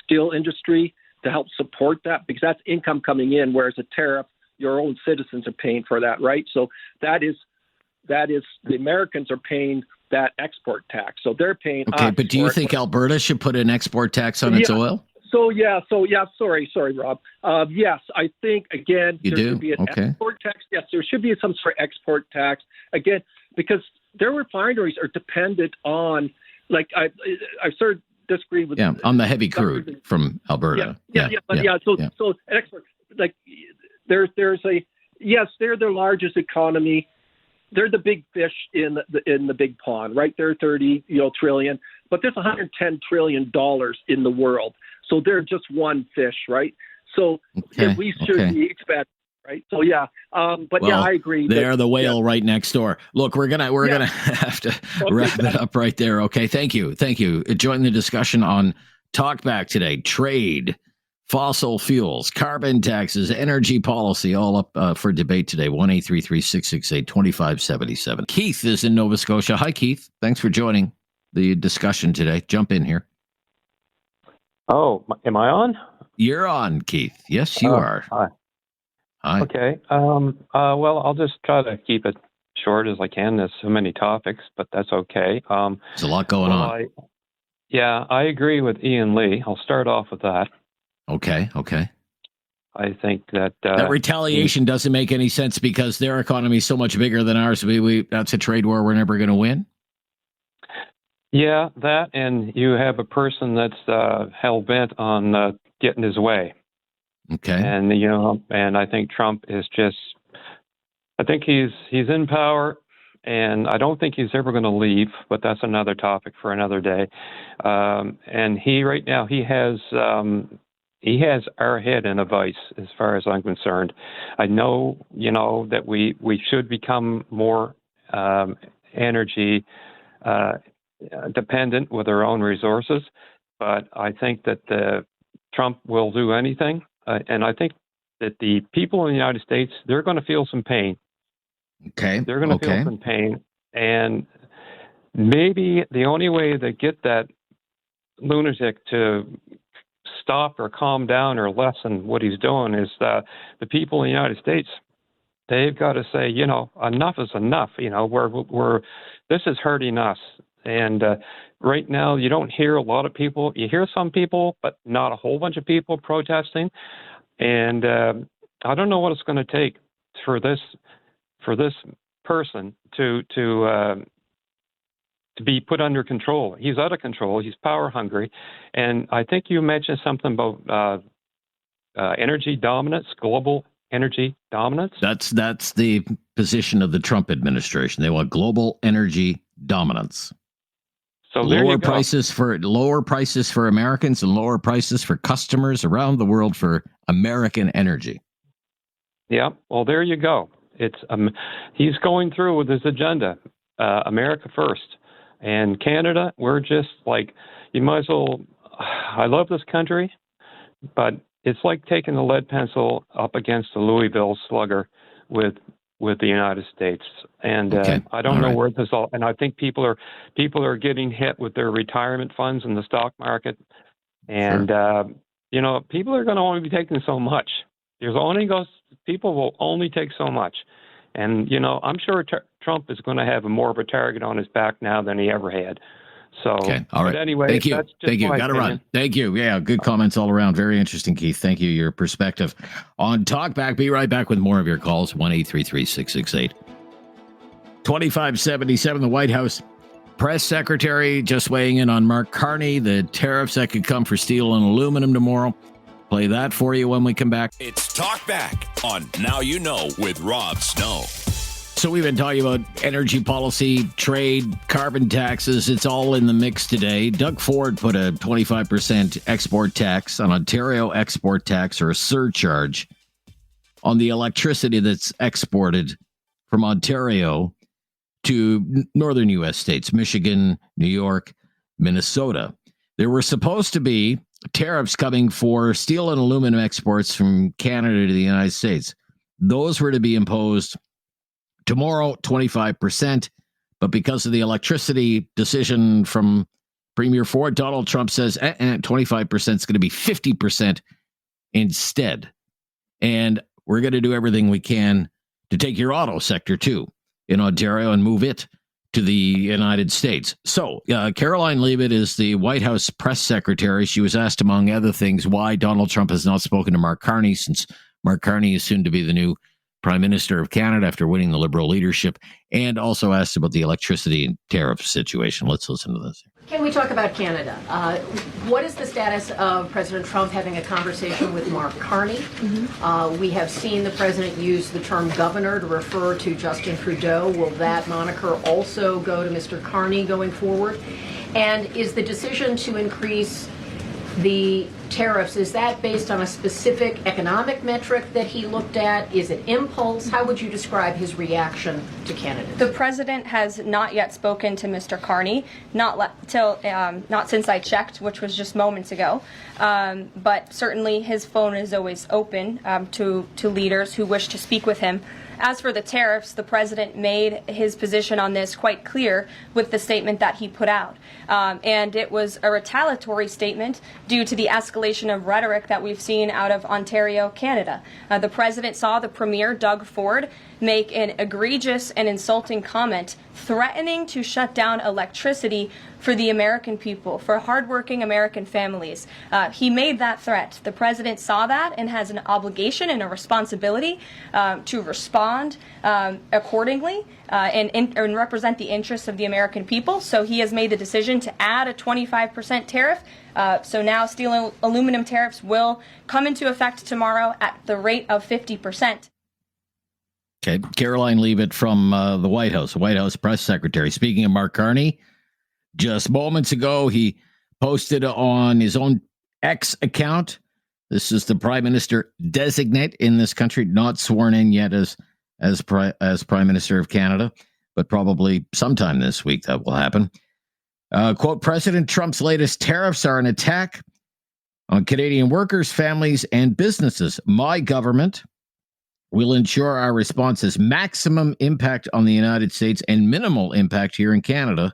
S20: steel industry to help support that because that's income coming in, whereas a tariff, your own citizens are paying for that, right? So that is the Americans are paying that export tax. So they're paying.
S1: Okay, but do you think Alberta should put an export tax on its oil?
S20: Sorry, Rob. Yes, I think again should be an export tax. Yes, there should be some sort of export tax again because their refineries are dependent on, I sort of disagree with.
S1: Yeah, on the heavy crude from Alberta.
S20: So export, they're the largest economy. They're the big fish in the big pond, right? They're 30 trillion, but there's 110 trillion dollars in the world. So they're just one fish, right? So we should be expecting right? So yeah, but yeah, I agree.
S1: They're the whale right next door. Look, we're gonna have to wrap it up right there. Okay, thank you. Join the discussion on Talkback today. Trade, fossil fuels, carbon taxes, energy policy, all up for debate today. 1-833-668-2577. Keith is in Nova Scotia. Hi, Keith. Thanks for joining the discussion today. Jump in here.
S21: Oh, am I on?
S1: You're on, Keith. Yes, you are.
S21: Hi.
S1: Hi.
S21: Okay. Well, I'll just try to keep it short as I can. There's so many topics, but that's okay.
S1: There's a lot going on.
S21: I agree with Ian Lee. I'll start off with that.
S1: Okay.
S21: I think that
S1: that retaliation doesn't make any sense because their economy is so much bigger than ours. That's a trade war we're never going to win.
S21: Yeah, that, and you have a person that's hell bent on getting his way.
S1: Okay.
S21: And and I think Trump is I think he's in power, and I don't think he's ever going to leave. But that's another topic for another day. And right now he has our head in a vice, as far as I'm concerned. I know that we should become more energy dependent with our own resources, but I think that Trump will do anything, and I think that the people in the United States, they're going to feel some pain.
S1: Okay.
S21: They're going to feel some pain, and maybe the only way to get that lunatic to stop or calm down or lessen what he's doing is the people in the United States. They've got to say, enough is enough. This is hurting us. And right now, you don't hear a lot of people. You hear some people, but not a whole bunch of people protesting. And I don't know what it's going to take for this person to be put under control. He's out of control. He's power hungry. And I think you mentioned something about energy dominance, global energy dominance.
S1: That's the position of the Trump administration. They want global energy dominance.
S21: So
S1: lower prices for Americans and lower prices for customers around the world for American energy.
S21: Yeah, well, there you go. It's he's going through with his agenda, America first, and Canada. We're just like, you might as well. I love this country, but it's like taking a lead pencil up against the Louisville Slugger with the United States, and I don't know where this all. And I think people are getting hit with their retirement funds in the stock market, and people are going to only be taking so much. People will only take so much, and I'm sure Trump is going to have more of a target on his back now than he ever had. So,
S1: all right.
S21: But anyway,
S1: thank you.
S21: That's just
S1: Thank you.
S21: my
S1: Got to
S21: opinion.
S1: run. Thank you. Yeah, good comments all around. Very interesting, Keith. Thank you. Your perspective on Talkback. Be right back with more of your calls. 1-833-668-2577. The White House press secretary just weighing in on Mark Carney, the tariffs that could come for steel and aluminum tomorrow. Play that for you when we come back.
S2: It's Talkback on Now You Know with Rob Snow.
S1: So we've been talking about energy policy, trade, carbon taxes. It's all in the mix today. Doug Ford put a 25% export tax, an Ontario export tax, or a surcharge on the electricity that's exported from Ontario to northern U.S. states, Michigan, New York, Minnesota. There were supposed to be tariffs coming for steel and aluminum exports from Canada to the United States. Those were to be imposed tomorrow, 25%. But because of the electricity decision from Premier Ford, Donald Trump says 25% is going to be 50% instead. And we're going to do everything we can to take your auto sector, too, in Ontario and move it to the United States. So Caroline Leavitt is the White House press secretary. She was asked, among other things, why Donald Trump has not spoken to Mark Carney, since Mark Carney is soon to be the new Prime Minister of Canada after winning the Liberal leadership, and also asked about the electricity and tariff situation. Let's listen to this.
S7: Can we talk about Canada? What is the status of President Trump having a conversation with Mark Carney? We have seen the president use the term governor to refer to Justin Trudeau. Will that moniker also go to Mr. Carney going forward? And is the decision to increase the tariffs, is that based on a specific economic metric that he looked at? Is it impulse? How would you describe his reaction to Canada?
S4: The president has not yet spoken to Mr. Carney, not since I checked, which was just moments ago. But certainly his phone is always open to leaders who wish to speak with him. As for the tariffs, the president made his position on this quite clear with the statement that he put out. And it was a retaliatory statement due to the escalation of rhetoric that we've seen out of Ontario, Canada. The president saw the Premier, Doug Ford, make an egregious and insulting comment threatening to shut down electricity for the American people, for hardworking American families. He made that threat. The president saw that and has an obligation and a responsibility to respond accordingly and represent the interests of the American people. So he has made the decision to add a 25% tariff. So now steel and aluminum tariffs will come into effect tomorrow at the rate of 50%.
S1: Okay, Caroline Leavitt from the White House press secretary. Speaking of Mark Carney, just moments ago, he posted on his own X account. This is the prime minister designate in this country, not sworn in yet as prime minister of Canada, but probably sometime this week that will happen. Quote, President Trump's latest tariffs are an attack on Canadian workers, families, and businesses. My government will ensure our response has maximum impact on the United States and minimal impact here in Canada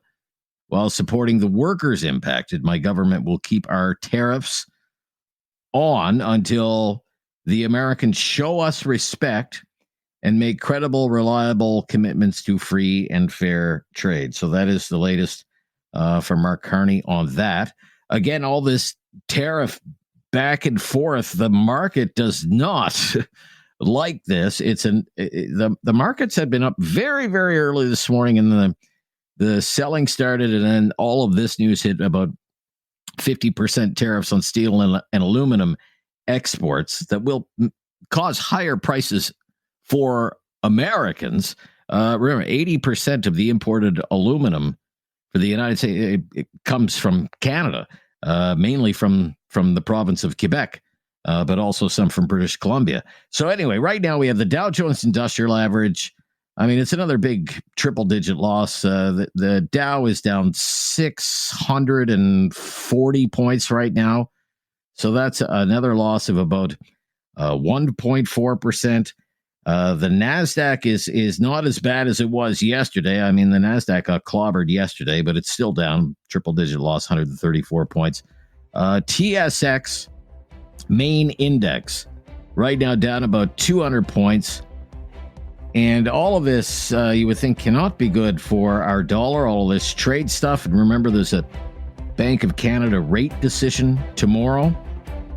S1: while supporting the workers impacted. My government will keep our tariffs on until the Americans show us respect and make credible, reliable commitments to free and fair trade. So that is the latest from Mark Carney on that. Again, all this tariff back and forth, the market does not like this. The markets had been up very, very early this morning, and the selling started, and then all of this news hit about 50% tariffs on steel and aluminum exports that will cause higher prices for Americans. Remember, 80% of the imported aluminum for the United States it comes from Canada, mainly from the province of Quebec. But also some from British Columbia. So anyway, right now we have the Dow Jones Industrial Average. I mean, it's another big triple-digit loss. The Dow is down 640 points right now. So that's another loss of about 1.4%. The NASDAQ is not as bad as it was yesterday. I mean, the NASDAQ got clobbered yesterday, but it's still down triple-digit loss, 134 points. TSX main index right now down about 200 points, and all of this you would think cannot be good for our dollar, all this trade stuff. And remember, there's a Bank of Canada rate decision tomorrow.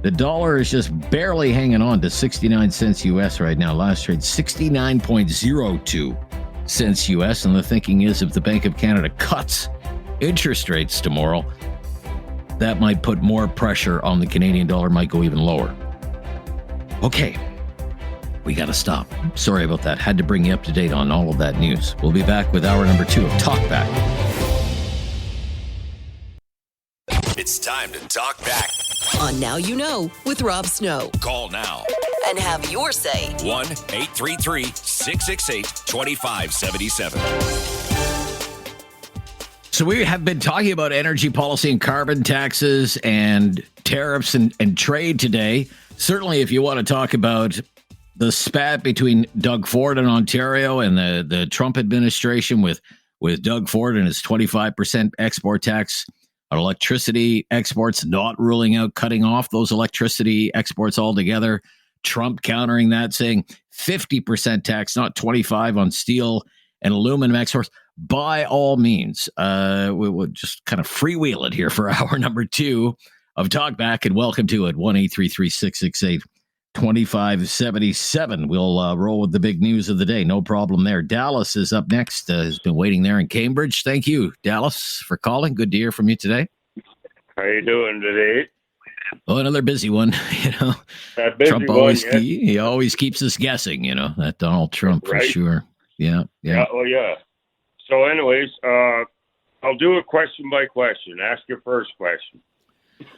S1: The dollar is just barely hanging on to 69 cents US right now. Last trade 69.02 cents US, and the thinking is if the Bank of Canada cuts interest rates tomorrow, that might put more pressure on the Canadian dollar, might go even lower. Okay, we got to stop. Sorry about that. Had to bring you up to date on all of that news. We'll be back with hour number 2 of Talkback.
S2: It's time to talk back
S3: on Now You Know with Rob Snow.
S2: Call now
S3: and have your say.
S2: 1-833-668-2577.
S1: So we have been talking about energy policy and carbon taxes and tariffs and trade today. Certainly, if you want to talk about the spat between Doug Ford in Ontario and the Trump administration with Doug Ford and his 25% export tax on electricity exports, not ruling out cutting off those electricity exports altogether. Trump countering that, saying 50% tax, not 25 on steel and aluminum exports. By all means, we will just kind of freewheel it here for hour number 2 of Talkback, and welcome to it, 1-833-668-2577. We'll roll with the big news of the day. No problem there. Dallas is up next. Has been waiting there in Cambridge. Thank you, Dallas, for calling. Good to hear from you today.
S22: How you doing today?
S1: Oh, another busy one. Trump always he always keeps us guessing. That Donald Trump for sure. Yeah.
S22: Oh yeah. So, anyways, I'll do it question by question. Ask your first question.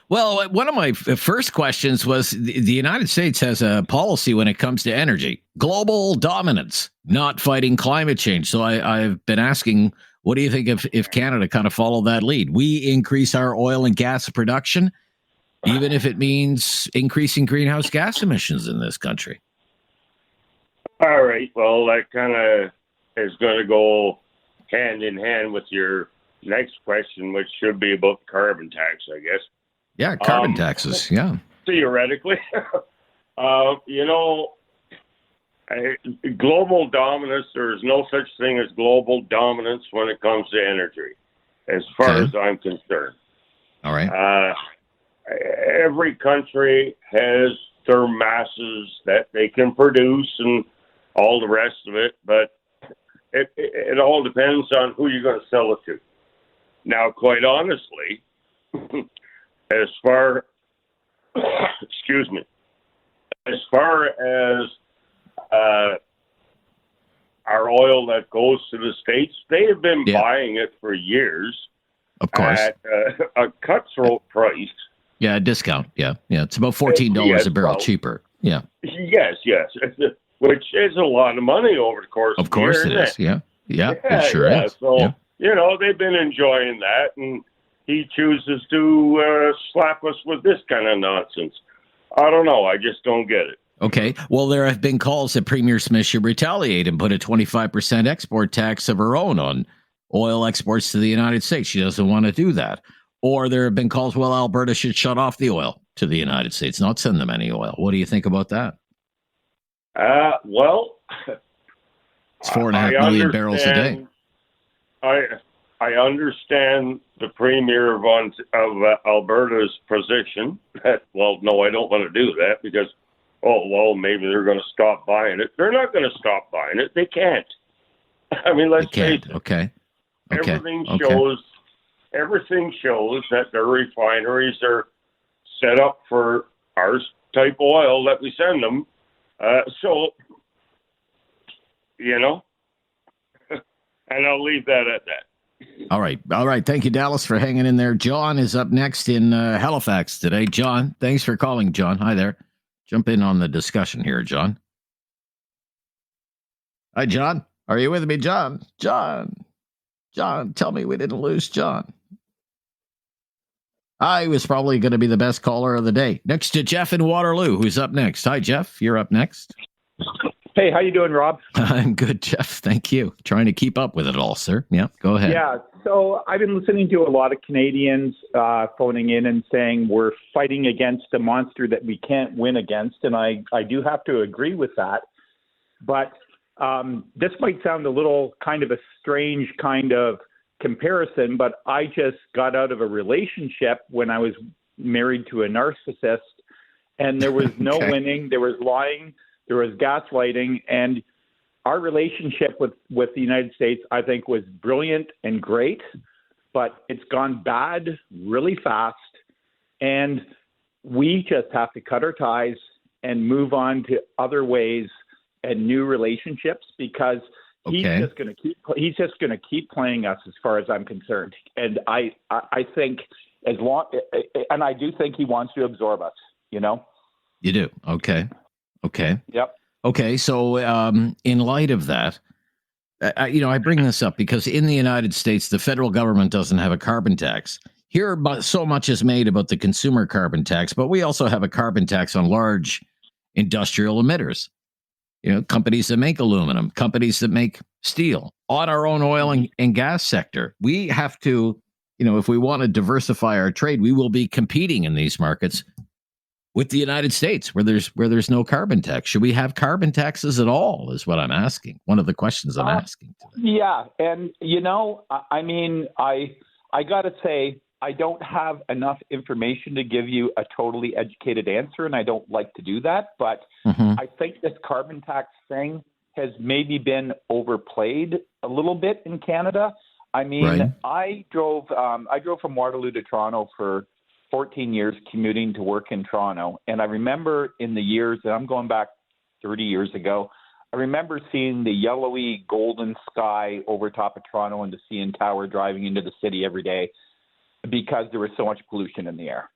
S1: Well, one of my first questions was the United States has a policy when it comes to energy, global dominance, not fighting climate change. So I've been asking, what do you think if Canada kind of followed that lead? We increase our oil and gas production, even if it means increasing greenhouse gas emissions in this country.
S22: All right. Well, that kind of is going to go hand in hand with your next question, which should be about the carbon tax, I guess.
S1: Yeah, carbon taxes. Yeah.
S22: Theoretically, global dominance, there is no such thing as global dominance when it comes to energy, as far as I'm concerned.
S1: All right.
S22: Every country has their masses that they can produce and all the rest of it, but it all depends on who you're going to sell it to. Now, quite honestly, as far as our oil that goes to the States, they have been buying it for years,
S1: of course,
S22: at a cutthroat price.
S1: Yeah, a discount. Yeah. It's about $14 a barrel cheaper. Yeah.
S22: Yes, which is a lot of money over the course of the year. Of course
S1: it is. Yeah, it sure is.
S22: So, they've been enjoying that, and he chooses to slap us with this kind of nonsense. I don't know. I just don't get it.
S1: Okay. Well, there have been calls that Premier Smith should retaliate and put a 25% export tax of her own on oil exports to the United States. She doesn't want to do that. Or there have been calls, well, Alberta should shut off the oil to the United States, not send them any oil. What do you think about that?
S22: Well,
S1: it's 4.5 million barrels a day.
S22: I understand the Premier of Alberta's position that, well, no, I don't want to do that because, maybe they're going to stop buying it. They're not going to stop buying it. They can't. I mean, let's face it.
S1: Okay.
S22: Everything shows that their refineries are set up for our type oil that we send them. And I'll leave that at that.
S1: All right. Thank you, Dallas, for hanging in there. John is up next in Halifax today. John, thanks for calling, John. Hi there. Jump in on the discussion here, John. Hi, John. Are you with me, John? John, tell me we didn't lose John. I was probably going to be the best caller of the day. Next to Jeff in Waterloo, who's up next. Hi, Jeff. You're up next.
S5: Hey, how you doing, Rob?
S1: I'm good, Jeff. Thank you. Trying to keep up with it all, sir. Yeah, go ahead.
S5: Yeah, so I've been listening to a lot of Canadians phoning in and saying we're fighting against a monster that we can't win against, and I do have to agree with that. But this might sound a little kind of a strange kind of comparison, but I just got out of a relationship when I was married to a narcissist, and there was no winning. There was lying. There was gaslighting, and our relationship with the United States, I think, was brilliant and great, but it's gone bad really fast, and we just have to cut our ties and move on to other ways and new relationships because he's just going to keep playing us as far as I'm concerned, and I think and I do think he wants to absorb us. You
S1: do. Okay.
S5: Yep.
S1: Okay. So, in light of that, I bring this up because in the United States, the federal government doesn't have a carbon tax. Here, so much is made about the consumer carbon tax, but we also have a carbon tax on large industrial emitters. Companies that make aluminum, companies that make steel, on our own oil and gas sector. We have to, if we want to diversify our trade, we will be competing in these markets with the United States, where there's no carbon tax. Should we have carbon taxes at all, is what I'm asking. One of the questions I'm asking today.
S5: Yeah, and, I got to say, I don't have enough information to give you a totally educated answer, and I don't like to do that, but I think this carbon tax thing has maybe been overplayed a little bit in Canada. I mean, I drove from Waterloo to Toronto for 14 years commuting to work in Toronto. And I remember in the years, and I'm going back 30 years ago, I remember seeing the yellowy golden sky over top of Toronto and the CN Tower driving into the city every day because there was so much pollution in the air.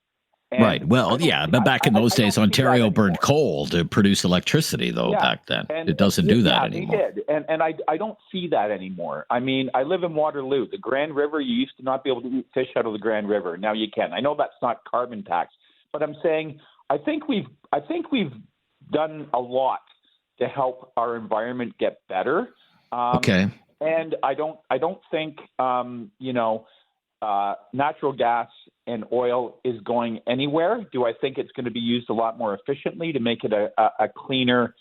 S1: Right. Well, yeah, but back in those days, Ontario burned coal to produce electricity, though, back then. It doesn't do that anymore.
S5: They did. And I don't see that anymore. I mean, I live in Waterloo. The Grand River, you used to not be able to eat fish out of the Grand River. Now you can. I know that's not carbon tax, but I'm saying I think we've done a lot to help our environment get better.
S1: Okay.
S5: And I don't think natural gas and oil is going anywhere. Do I think it's going to be used a lot more efficiently to make it a cleaner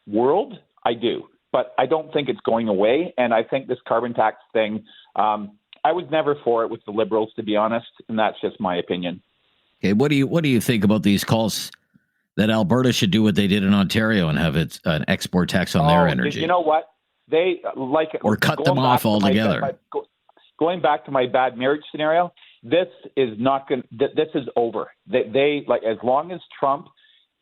S5: world? I do, but I don't think it's going away. And I think this carbon tax thing, I was never for it with the Liberals, to be honest, and that's just my opinion.
S1: Okay, what do you think about these calls that Alberta should do what they did in Ontario and have an export tax on their energy?
S5: You know what? They like
S1: or cut them off altogether.
S5: Going back to my bad marriage scenario, this is not going. This is over. They like, as long as Trump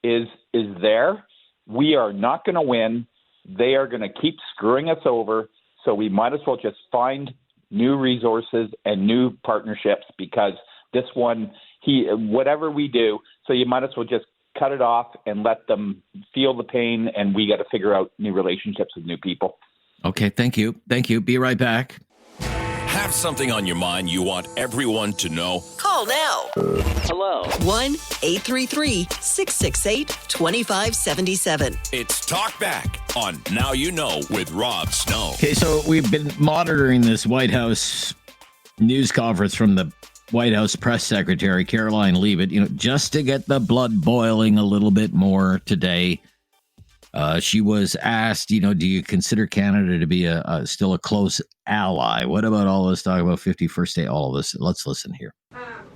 S5: is there, we are not going to win. They are going to keep screwing us over. So we might as well just find new resources and new partnerships, because this one, whatever we do, so you might as well just cut it off and let them feel the pain, and we got to figure out new relationships with new people.
S1: Okay, thank you. Be right back.
S2: Have something on your mind you want everyone to know?
S3: Call now.
S2: Hello.
S3: 1-833-668-2577.
S2: It's Talk Back on Now You Know with Rob Snow.
S1: Okay, so we've been monitoring this White House news conference from the White House press secretary, Caroline Leavitt, just to get the blood boiling a little bit more today. She was asked, do you consider Canada to be still a close ally? What about all this talk about 51st state, all of this? Let's listen here.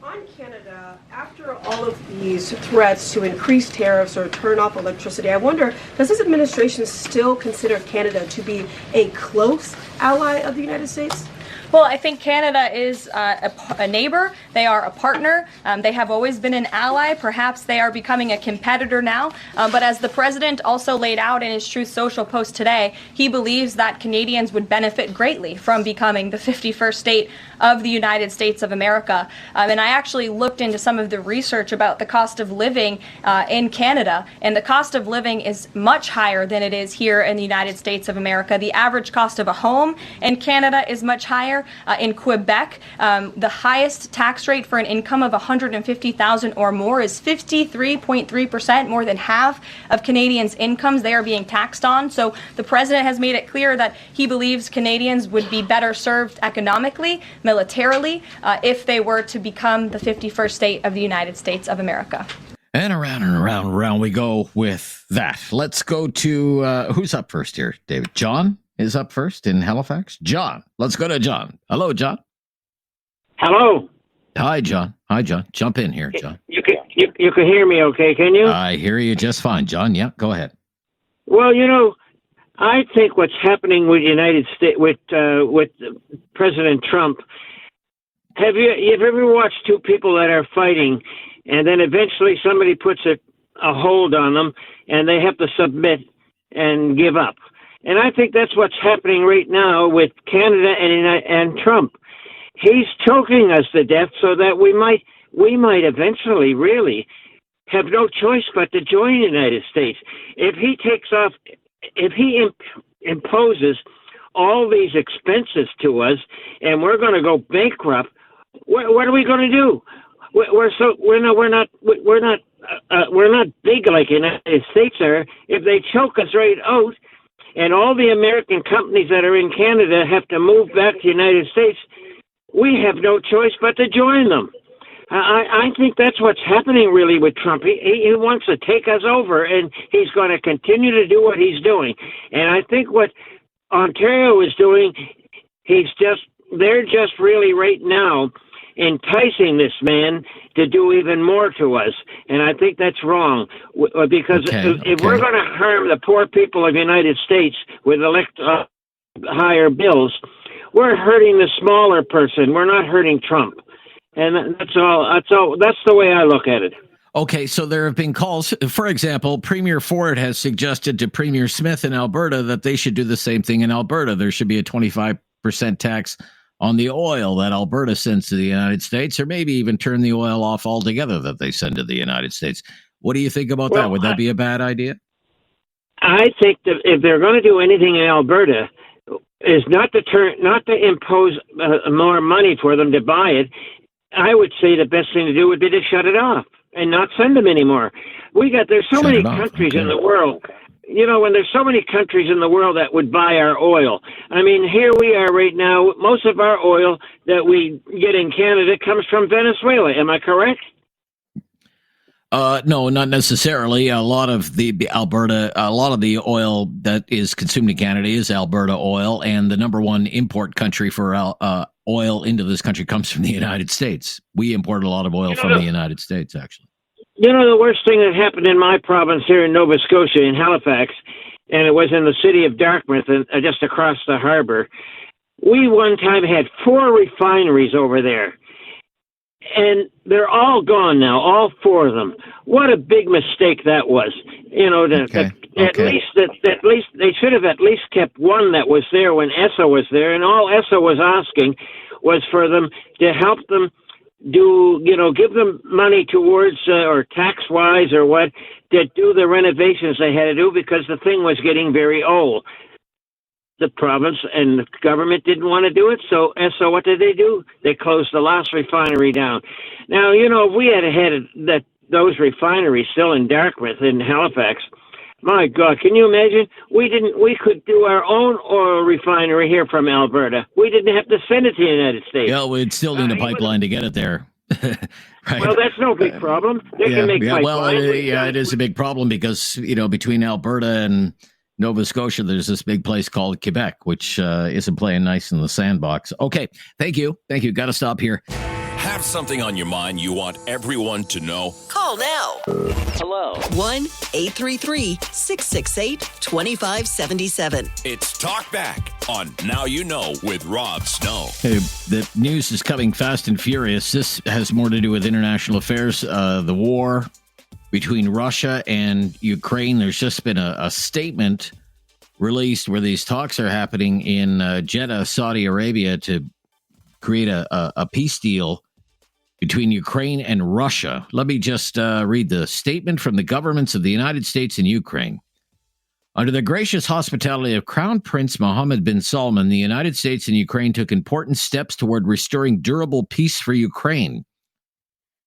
S6: On Canada, after all of these threats to increase tariffs or turn off electricity, I wonder, does this administration still consider Canada to be a close ally of the United States?
S4: Well, I think Canada is a neighbor. They are a partner. They have always been an ally. Perhaps they are becoming a competitor now. But as the president also laid out in his Truth Social post today, he believes that Canadians would benefit greatly from becoming the 51st state of the United States of America. And I actually looked into some of the research about the cost of living in Canada, and the cost of living is much higher than it is here in the United States of America. The average cost of a home in Canada is much higher. In Quebec, the highest tax rate for an income of $150,000 or more is 53.3%, more than half of Canadians' incomes they are being taxed on. So the president has made it clear that he believes Canadians would be better served economically, militarily, if they were to become the 51st state of the United States of America.
S1: And around we go with that. Let's go to, who's up first here, David? John is up first in Halifax. John, let's go to John. Hello, John.
S8: Hello.
S1: Hi, John. Jump in here, John.
S8: You can hear me okay, can you?
S1: I hear you just fine, John. Yeah, go ahead.
S8: Well, I think what's happening with United States, with President Trump, have you ever watched two people that are fighting, and then eventually somebody puts a hold on them, and they have to submit and give up? And I think that's what's happening right now with Canada and Trump. He's choking us to death so that we might eventually really have no choice but to join the United States. If he imposes all these expenses to us and we're going to go bankrupt, what are we going to do? We're not big like the United States are. If they choke us right out, and all the American companies that are in Canada have to move back to the United States, we have no choice but to join them. I think that's what's happening really with Trump. He wants to take us over, and he's going to continue to do what he's doing. And I think what Ontario is doing, they're just really right now enticing this man to do even more to us. And I think that's wrong, because if we're going to harm the poor people of the United States with higher bills, we're hurting the smaller person. We're not hurting Trump. And that's all. That's the way I look at it.
S1: Okay, so there have been calls. For example, Premier Ford has suggested to Premier Smith in Alberta that they should do the same thing in Alberta. There should be a 25% tax on the oil that Alberta sends to the United States, or maybe even turn the oil off altogether that they send to the United States. What do you think about that? Would that be a bad idea?
S8: I think that if they're going to do anything in Alberta, is not to impose more money for them to buy it. I would say the best thing to do would be to shut it off and not send them anymore. There's so many countries in the world. When there's so many countries in the world that would buy our oil. I mean, here we are right now. Most of our oil that we get in Canada comes from Venezuela. Am I correct?
S1: No, not necessarily. A lot of the oil that is consumed in Canada is Alberta oil, and the number one import country for oil into this country comes from the United States. We import a lot of oil from the United States, actually.
S8: The worst thing that happened in my province here in Nova Scotia, in Halifax, and it was in the city of Dartmouth, just across the harbor. We one time had 4 refineries over there. And they're all gone now, all 4 of them. What a big mistake that was. At least they should have at least kept one that was there when Esso was there. And all Esso was asking was for them to help them give them money towards, or tax-wise or what, to do the renovations they had to do because the thing was getting very old. The province and the government didn't want to do it, so what did they do? They closed the last refinery down. Now, if we had those refineries still in Dartmouth, in Halifax, my God, can you imagine? We could do our own oil refinery here from Alberta. We didn't have to send it to the United States.
S1: Yeah, we'd still need a pipeline to get it there. Right.
S8: Well, that's no big problem. They can make pipelines.
S1: It is a big problem because, between Alberta and Nova Scotia, there's this big place called Quebec, which isn't playing nice in the sandbox. Okay, thank you. Got to stop here.
S2: Have something on your mind you want everyone to know?
S3: Call now.
S2: Hello.
S3: 1-833-668-2577.
S2: It's Talk Back on Now You Know with Rob Snow.
S1: Hey, the news is coming fast and furious. This has more to do with international affairs, the war between Russia and Ukraine. There's just been a statement released where these talks are happening in Jeddah, Saudi Arabia, to create a peace deal between Ukraine and Russia. Let me just read the statement from the governments of the United States and Ukraine. Under the gracious hospitality of Crown Prince Mohammed bin Salman, the United States and Ukraine took important steps toward restoring durable peace for Ukraine.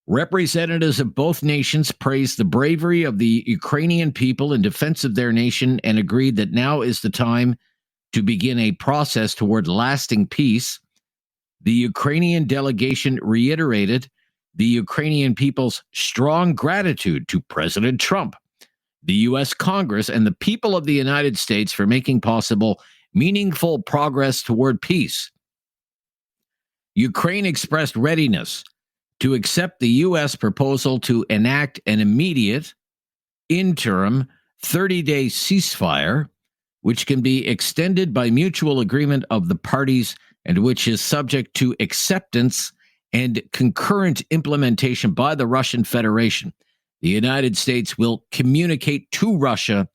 S1: Representatives of both nations praised the bravery of the Ukrainian people in defense of their nation and agreed that now is the time to begin a process toward lasting peace. The Ukrainian delegation reiterated the Ukrainian people's strong gratitude to President Trump, the U.S. Congress, and the people of the United States for making possible meaningful progress toward peace. Ukraine expressed readiness to accept the U.S. proposal to enact an immediate, interim, 30-day ceasefire, which can be extended by mutual agreement of the parties and which is subject to acceptance and concurrent implementation by the Russian Federation. The United States will communicate to Russia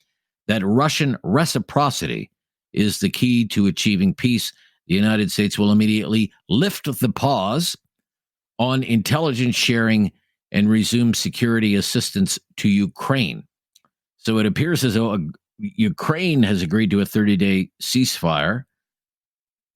S1: that Russian reciprocity is the key to achieving peace. The United States will immediately lift the pause on intelligence sharing and resume security assistance to Ukraine. So it appears as though Ukraine has agreed to a 30-day ceasefire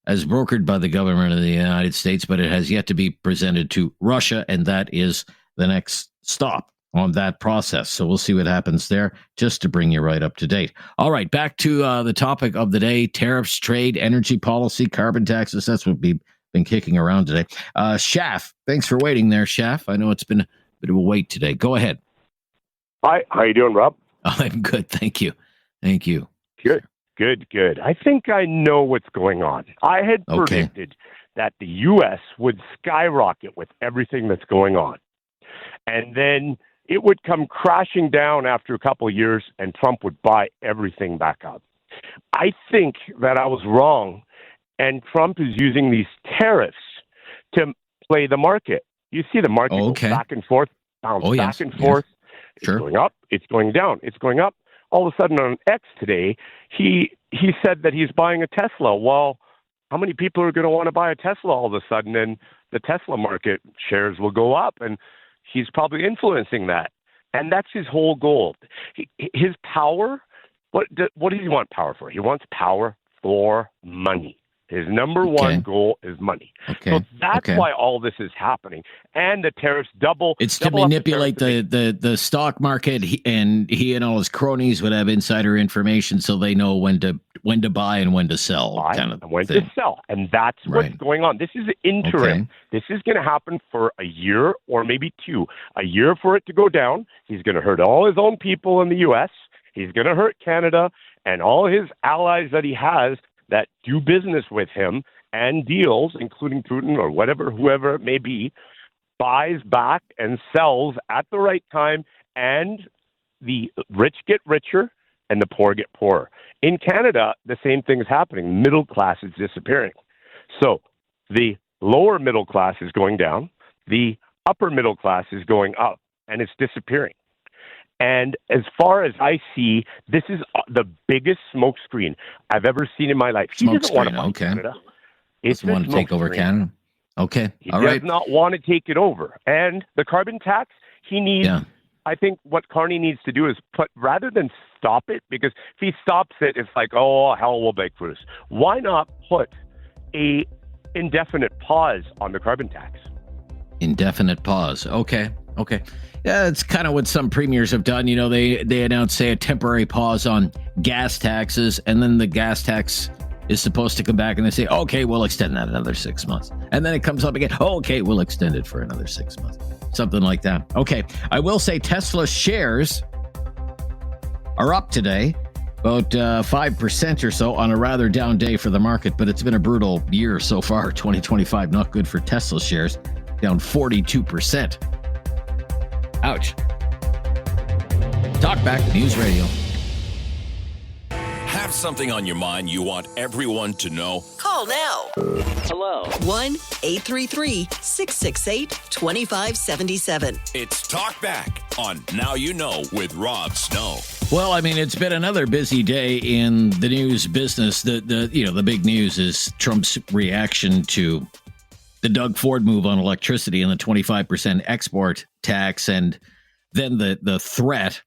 S1: as brokered by the government of the United States, but it has yet to be presented to Russia, and that is the next stop on that process. So we'll see what happens there, just to bring you right up to date. All right, back to the topic of the day: tariffs, trade, energy policy, carbon taxes. That's what we've been kicking around today. Shaf, thanks for waiting there, Shaf. I know it's been a bit of a wait today. Go ahead.
S9: Hi, how you doing, Rob?
S1: I'm good, thank you. Thank you.
S9: Good. I think I know what's going on. I had predicted that the U.S. would skyrocket with everything that's going on. And then it would come crashing down after a couple of years, and Trump would buy everything back up. I think that I was wrong, and Trump is using these tariffs to play the market. You see the market go back and forth, bounce back and forth. It's going up, it's going down, it's going up. All of a sudden on X today, he said that he's buying a Tesla. Well, how many people are going to want to buy a Tesla all of a sudden, and the Tesla market shares will go up, and he's probably influencing that. And that's his whole goal. His power, what does he want power for? He wants power for money. His number one goal is money. So that's why all this is happening. And the tariffs double.
S1: It's to manipulate the stock market, and he and all his cronies would have insider information so they know when to buy and when to sell.
S9: To sell. And that's what's going on. This is interim. This is going to happen for a year or maybe two. A year for it to go down. He's going to hurt all his own people in the U.S. He's going to hurt Canada and all his allies that he has that do business with him and deals, including Putin or whoever it may be, buys back and sells at the right time, and the rich get richer and the poor get poorer. In Canada, the same thing is happening. Middle class is disappearing. So the lower middle class is going down, the upper middle class is going up, and it's disappearing. And as far as I see, this is the biggest smokescreen I've ever seen in my life. He doesn't want to buy Canada.
S1: He doesn't want to take over Canada. Okay.
S9: He does not want to take it over. And the carbon tax, he needs, I think what Carney needs to do is rather than stop it, because if he stops it, it's like, oh, hell will break loose. Why not put a indefinite pause on the carbon tax?
S1: Indefinite pause. Okay. Yeah, it's kind of what some premiers have done. You know, they announce, say, a temporary pause on gas taxes, and then the gas tax is supposed to come back, and they say, okay, we'll extend that another 6 months. And then it comes up again. Oh, okay, we'll extend it for another 6 months. Something like that. Okay, I will say Tesla shares are up today, about 5% or so on a rather down day for the market, but it's been a brutal year so far. 2025, not good for Tesla shares, down 42%. Ouch. Talkback News Radio.
S2: Have something on your mind you want everyone to know?
S3: Call now.
S2: Hello.
S3: 1-833-668-2577.
S2: It's Talkback on Now You Know with Rob Snow.
S1: Well, I mean, it's been another busy day in the news business. The big news is Trump's reaction to the Doug Ford move on electricity and the 25% export tax, and then the threat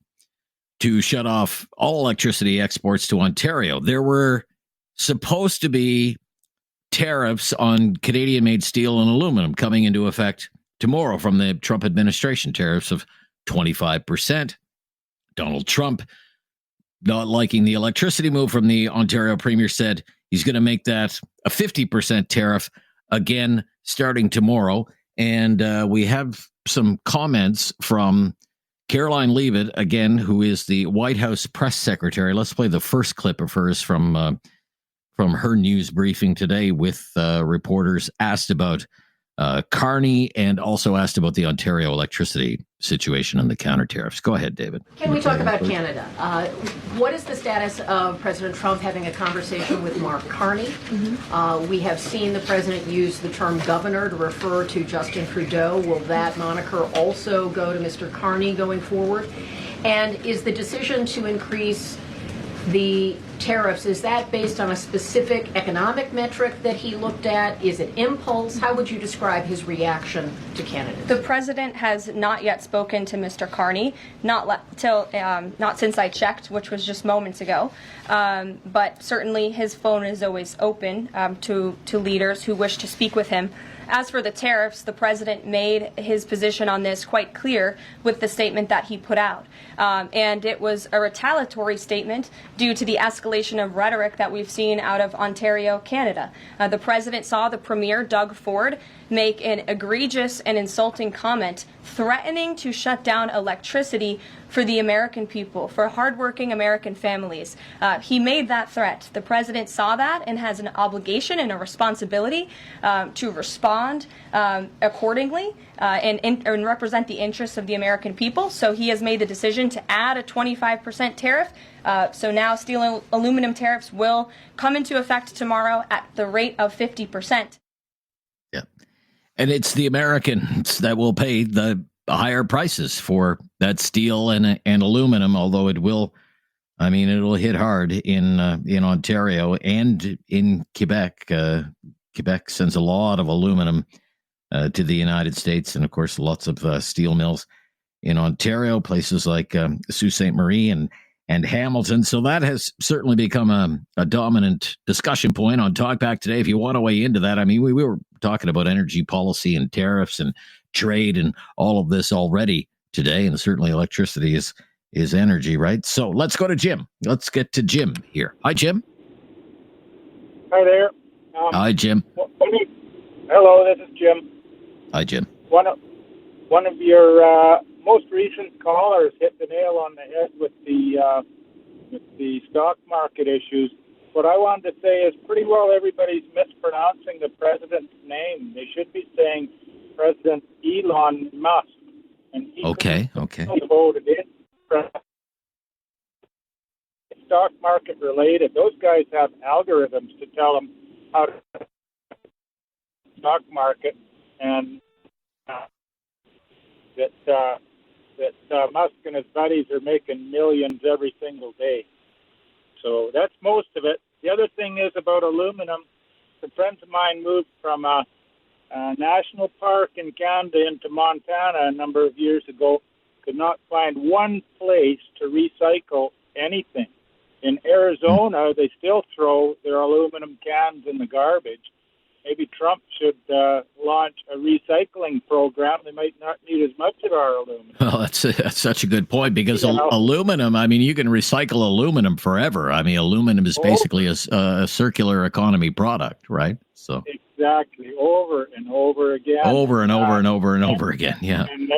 S1: to shut off all electricity exports to Ontario. There were supposed to be tariffs on Canadian-made steel and aluminum coming into effect tomorrow from the Trump administration, tariffs of 25%. Donald Trump, not liking the electricity move from the Ontario Premier, said he's going to make that a 50% tariff again starting tomorrow. And we have some comments from Caroline Leavitt, again, who is the White House press secretary. Let's play the first clip of hers from her news briefing today with reporters asked about Carney and also asked about the Ontario electricity situation and the counter tariffs. Go ahead, David.
S7: Can we talk about Canada? What is the status of President Trump having a conversation with Mark Carney? We have seen the president use the term governor to refer to Justin Trudeau. Will that moniker also go to Mr. Carney going forward? And is the decision to increase the tariffs, is that based on a specific economic metric that he looked at? Is it impulse? How would you describe his reaction to Canada?
S4: The president has not yet spoken to Mr. Carney, not since I checked, which was just moments ago. But certainly his phone is always open to leaders who wish to speak with him. As for the tariffs, the president made his position on this quite clear with the statement that he put out. And it was a retaliatory statement due to the escalation of rhetoric that we've seen out of Ontario, Canada. The president saw the Premier, Doug Ford, make an egregious and insulting comment threatening to shut down electricity for the American people, for hardworking American families. He made that threat. The president saw that and has an obligation and a responsibility to respond accordingly and represent the interests of the American people. So he has made the decision to add a 25% tariff. So now steel and aluminum tariffs will come into effect tomorrow at the rate of 50%.
S1: Yeah. And it's the Americans that will pay the higher prices for that steel and aluminum, although it will I mean, it'll hit hard in Ontario and in Quebec. Quebec sends a lot of aluminum to the United States, and of course, lots of steel mills in Ontario, places like Sault Ste. Marie and Hamilton. So that has certainly become a dominant discussion point on Talkback today. If you want to weigh into that, I mean, we were talking about energy policy and tariffs and trade and all of this already today, and certainly electricity is energy, right? So let's go to Jim. Let's get to Jim here. Hi, Jim.
S10: Hi there.
S1: Hi, Jim.
S10: Hello, this is Jim.
S1: Hi, Jim.
S10: One of your most recent callers hit the nail on the head with the stock market issues. What I wanted to say is pretty well everybody's mispronouncing the president's name. They should be saying President Elon Musk. And
S1: okay.
S10: Voted in. Stock market related. Those guys have algorithms to tell them how to stock market, and that Musk and his buddies are making millions every single day. So that's most of it. The other thing is about aluminum. Some friends of mine moved from a national park in Canada into Montana a number of years ago. Could not find one place to recycle anything. In Arizona, they still throw their aluminum cans in the garbage. Maybe Trump should launch a recycling program. They might not need as much of our aluminum.
S1: Well, that's such a good point, because aluminum, I mean, you can recycle aluminum forever. I mean, aluminum is basically a circular economy product, right? So
S10: exactly, over and over again.
S1: Over and over and over and over again, yeah.
S10: And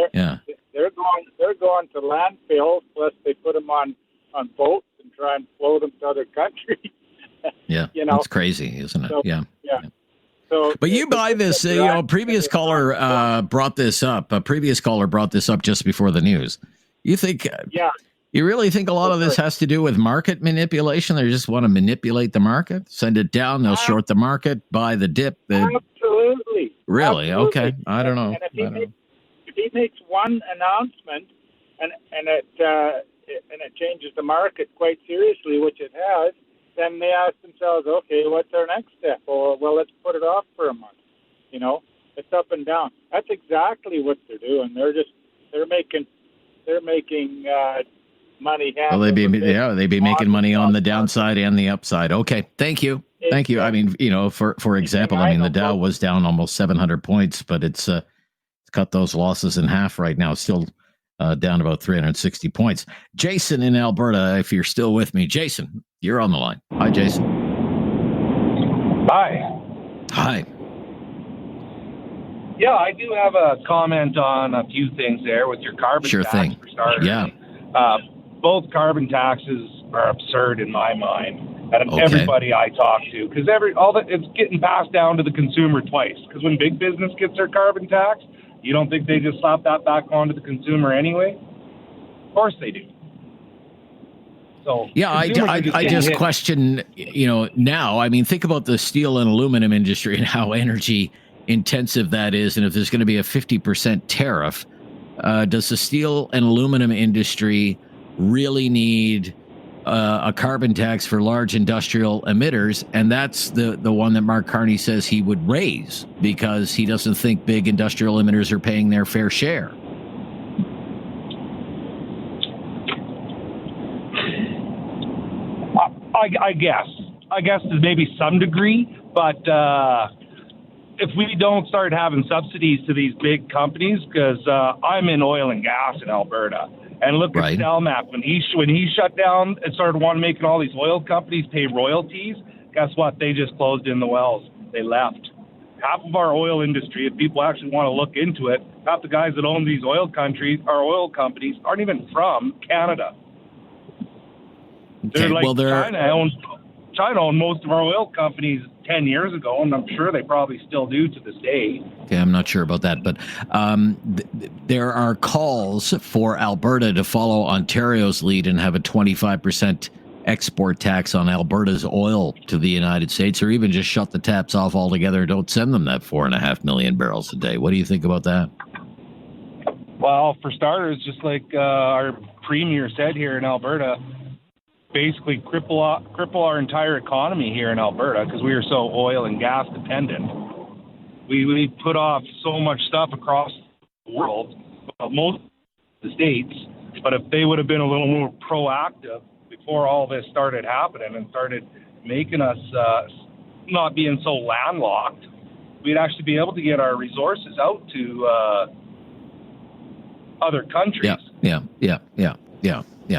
S10: they're going to landfills, plus they put them on boats and try and float them to other countries.
S1: Yeah, that's crazy, isn't it?
S10: So,
S1: yeah.
S10: So,
S1: but you buy this, previous caller brought this up. A previous caller brought this up just before the news. You think, you really think a lot of this has to do with market manipulation? They just want to manipulate the market, send it down, they'll short the market, buy the dip.
S10: Absolutely.
S1: Really?
S10: Absolutely.
S1: Okay. I don't know.
S10: And if he makes one announcement and it changes the market quite seriously, which it has, then they ask themselves, okay, what's our next step? Or, well, let's put it off for a month. It's up and down. That's exactly what they're doing. They're making money.
S1: Well, they'd be making money on the downside and the upside. Okay, thank you. Thank you. I mean, for example, I mean, the Dow was down almost 700 points, but it's cut those losses in half right now. It's still down about 360 points. Jason in Alberta, if you're still with me. Jason, you're on the line. Hi, Jason. Hi.
S11: Yeah, I do have a comment on a few things there with your carbon tax, for starters.
S1: Yeah.
S11: Both carbon taxes are absurd in my mind, and everybody I talk to, because it's getting passed down to the consumer twice. Because when big business gets their carbon tax, you don't think they just slap that back onto the consumer anyway? Of course they do. So
S1: yeah, I just question, now, I mean, think about the steel and aluminum industry and how energy intensive that is. And if there's going to be a 50% tariff, does the steel and aluminum industry really need a carbon tax for large industrial emitters? And that's the one that Mark Carney says he would raise, because he doesn't think big industrial emitters are paying their fair share.
S11: I guess to maybe some degree, but if we don't start having subsidies to these big companies, because I'm in oil and gas in Alberta, and look at Stelmach, when he shut down and started making all these oil companies pay royalties, guess what? They just closed in the wells. They left. Half of our oil industry, if people actually want to look into it, half the guys that own these oil companies aren't even from Canada.
S1: Okay,
S11: China owned most of our oil companies 10 years ago, and I'm sure they probably still do to this day.
S1: Okay, I'm not sure about that, but there are calls for Alberta to follow Ontario's lead and have a 25% export tax on Alberta's oil to the United States, or even just shut the taps off altogether. Don't send them that 4.5 million barrels a day. What do you think about that?
S11: Well, for starters, just like our premier said here in Alberta, basically cripple our entire economy here in Alberta because we are so oil and gas dependent. We put off so much stuff across the world, most of the states, but if they would have been a little more proactive before all this started happening and started making us not being so landlocked, we'd actually be able to get our resources out to other countries.
S1: Yeah.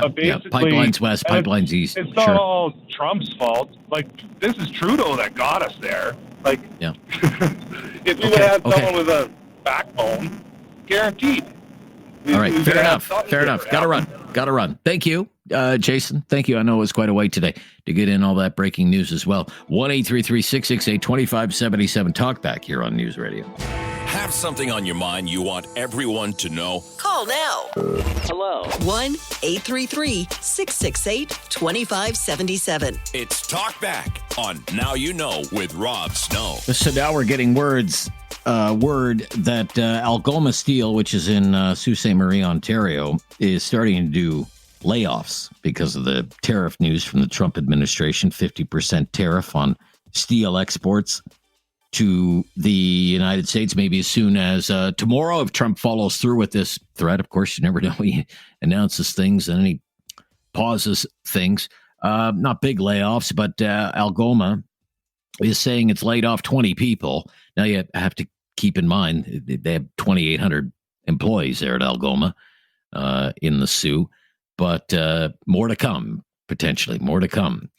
S11: But basically,
S1: pipelines west, pipelines east.
S11: It's not all Trump's fault. Like, this is Trudeau that got us there. Like, if we would have had someone with a backbone, guaranteed.
S1: All right, fair enough. Got to run. Thank you, Jason. Thank you. I know it was quite a wait today to get in all that breaking news as well. 1-833-668-2577. Talk back here on News Radio.
S2: Have something on your mind you want everyone to know?
S3: Call now.
S2: Hello.
S3: 1-833-668-2577.
S2: It's Talk Back on Now You Know with Rob Snow.
S1: So now we're getting word that Algoma Steel, which is in Sault Ste. Marie, Ontario, is starting to do layoffs because of the tariff news from the Trump administration, 50% tariff on steel exports to the United States, maybe as soon as tomorrow, if Trump follows through with this threat. Of course, you never know. He announces things and then he pauses things. Not big layoffs, but Algoma is saying it's laid off 20 people. Now, you have to keep in mind, they have 2,800 employees there at Algoma in the Sioux, but more to come, potentially, more to come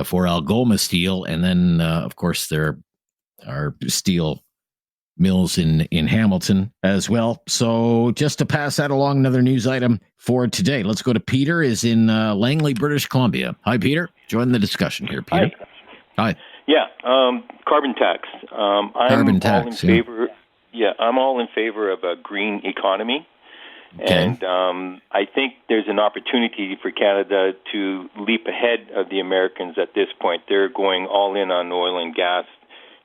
S1: for Algoma Steel. And then, of course, there are steel mills in Hamilton as well. So just to pass that along, another news item for today. Let's go to Peter, is in Langley, British Columbia. Hi, Peter. Join the discussion here, Peter. Hi.
S12: Yeah, carbon tax. I'm all in favor of a green economy. Okay. And I think there's an opportunity for Canada to leap ahead of the Americans at this point. They're going all in on oil and gas,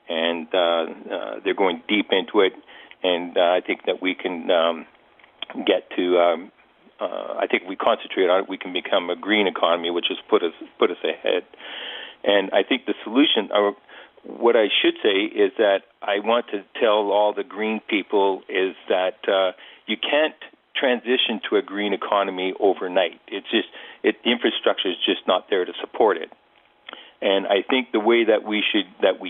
S12: and they're going deep into it. And I think that we can get to. I think if we concentrate on it, we can become a green economy, which has put us ahead. And I think the solution, or what I should say, is that I want to tell all the green people is that you can't transition to a green economy overnight. It's just the infrastructure is just not there to support it. And I think the way that we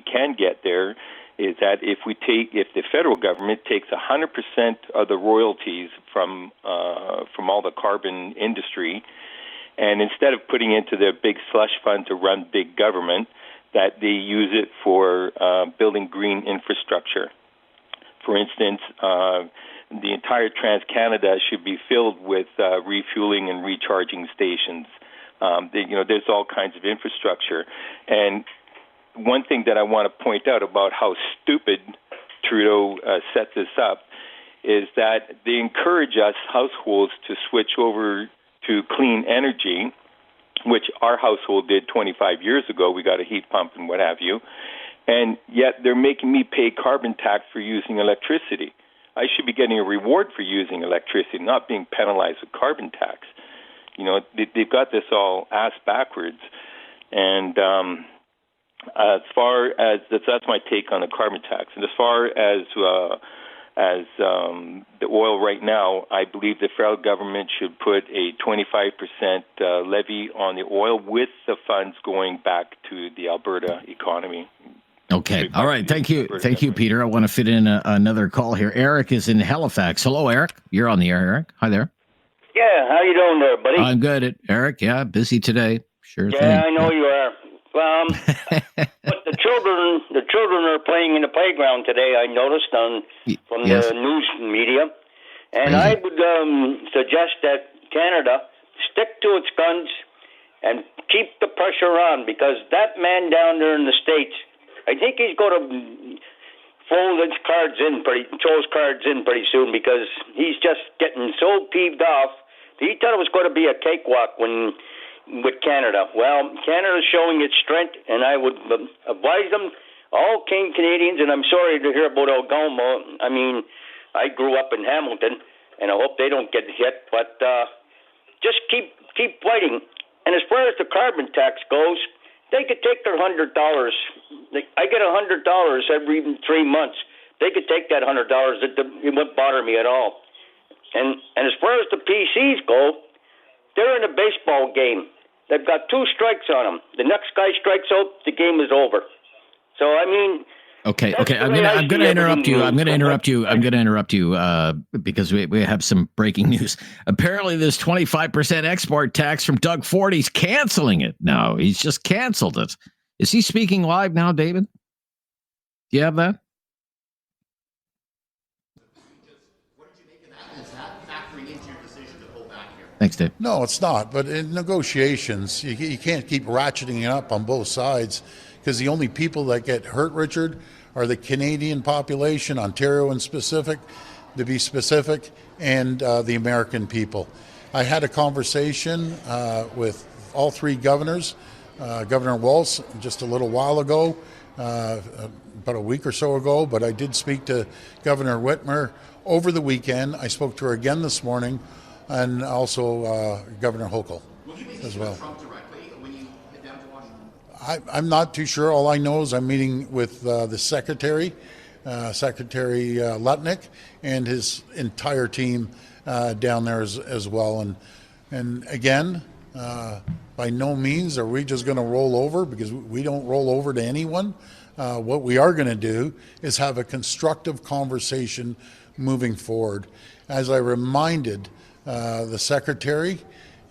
S12: can get there is that if the federal government takes 100% of the royalties from all the carbon industry, and instead of putting into their big slush fund to run big government, that they use it for building green infrastructure. For instance, the entire TransCanada should be filled with refueling and recharging stations. There's all kinds of infrastructure. And one thing that I want to point out about how stupid Trudeau set this up is that they encourage us households to switch over to clean energy, which our household did 25 years ago. We got a heat pump and what have you. And yet they're making me pay carbon tax for using electricity. I should be getting a reward for using electricity, not being penalized with carbon tax. They've got this all ass backwards. And as far as that's my take on the carbon tax. And as far as the oil right now, I believe the federal government should put a 25% levy on the oil with the funds going back to the Alberta economy.
S1: Okay. All right. Thank you. Thank you, Peter. I want to fit in another call here. Eric is in Halifax. Hello, Eric. You're on the air, Eric. Hi there.
S13: Yeah. How you doing there, buddy?
S1: I'm good, Eric. Yeah. Busy today. Sure thing.
S13: Yeah, I know you are. But the children are playing in the playground today. I noticed from the news media, and I would suggest that Canada stick to its guns and keep the pressure on, because that man down there in the States, I think he's going to throw his cards in pretty soon, because he's just getting so peeved off. He thought it was going to be a cakewalk with Canada. Well, Canada's showing its strength, and I would advise them, all Canadians, and I'm sorry to hear about Algoma. I mean, I grew up in Hamilton, and I hope they don't get hit, but just keep fighting. And as far as the carbon tax goes, they could take their $100. I get $100 every 3 months. They could take that $100. It wouldn't bother me at all. And as far as the PCs go, they're in a baseball game. They've got 2 strikes on them. The next guy strikes out, the game is over. So, I mean...
S1: Okay. I'm gonna interrupt you. I'm gonna interrupt you because we have some breaking news. Apparently, this 25% export tax from Doug Ford, he's canceling it now. He's just canceled it. Is he speaking live now, David? Do you have that? Thanks, Dave.
S14: No, it's not. But in negotiations, you can't keep ratcheting it up on both sides, because the only people that get hurt, Richard, are the Canadian population, Ontario in specific, to be specific, and the American people. I had a conversation with all 3 governors, Governor Walz just a little while ago, about a week or so ago, but I did speak to Governor Whitmer over the weekend. I spoke to her again this morning, and also Governor Hochul as well. I'm not too sure. All I know is I'm meeting with the Secretary Lutnick, and his entire team down there as well. And again, by no means are we just going to roll over, because we don't roll over to anyone. What we are going to do is have a constructive conversation moving forward. As I reminded the Secretary,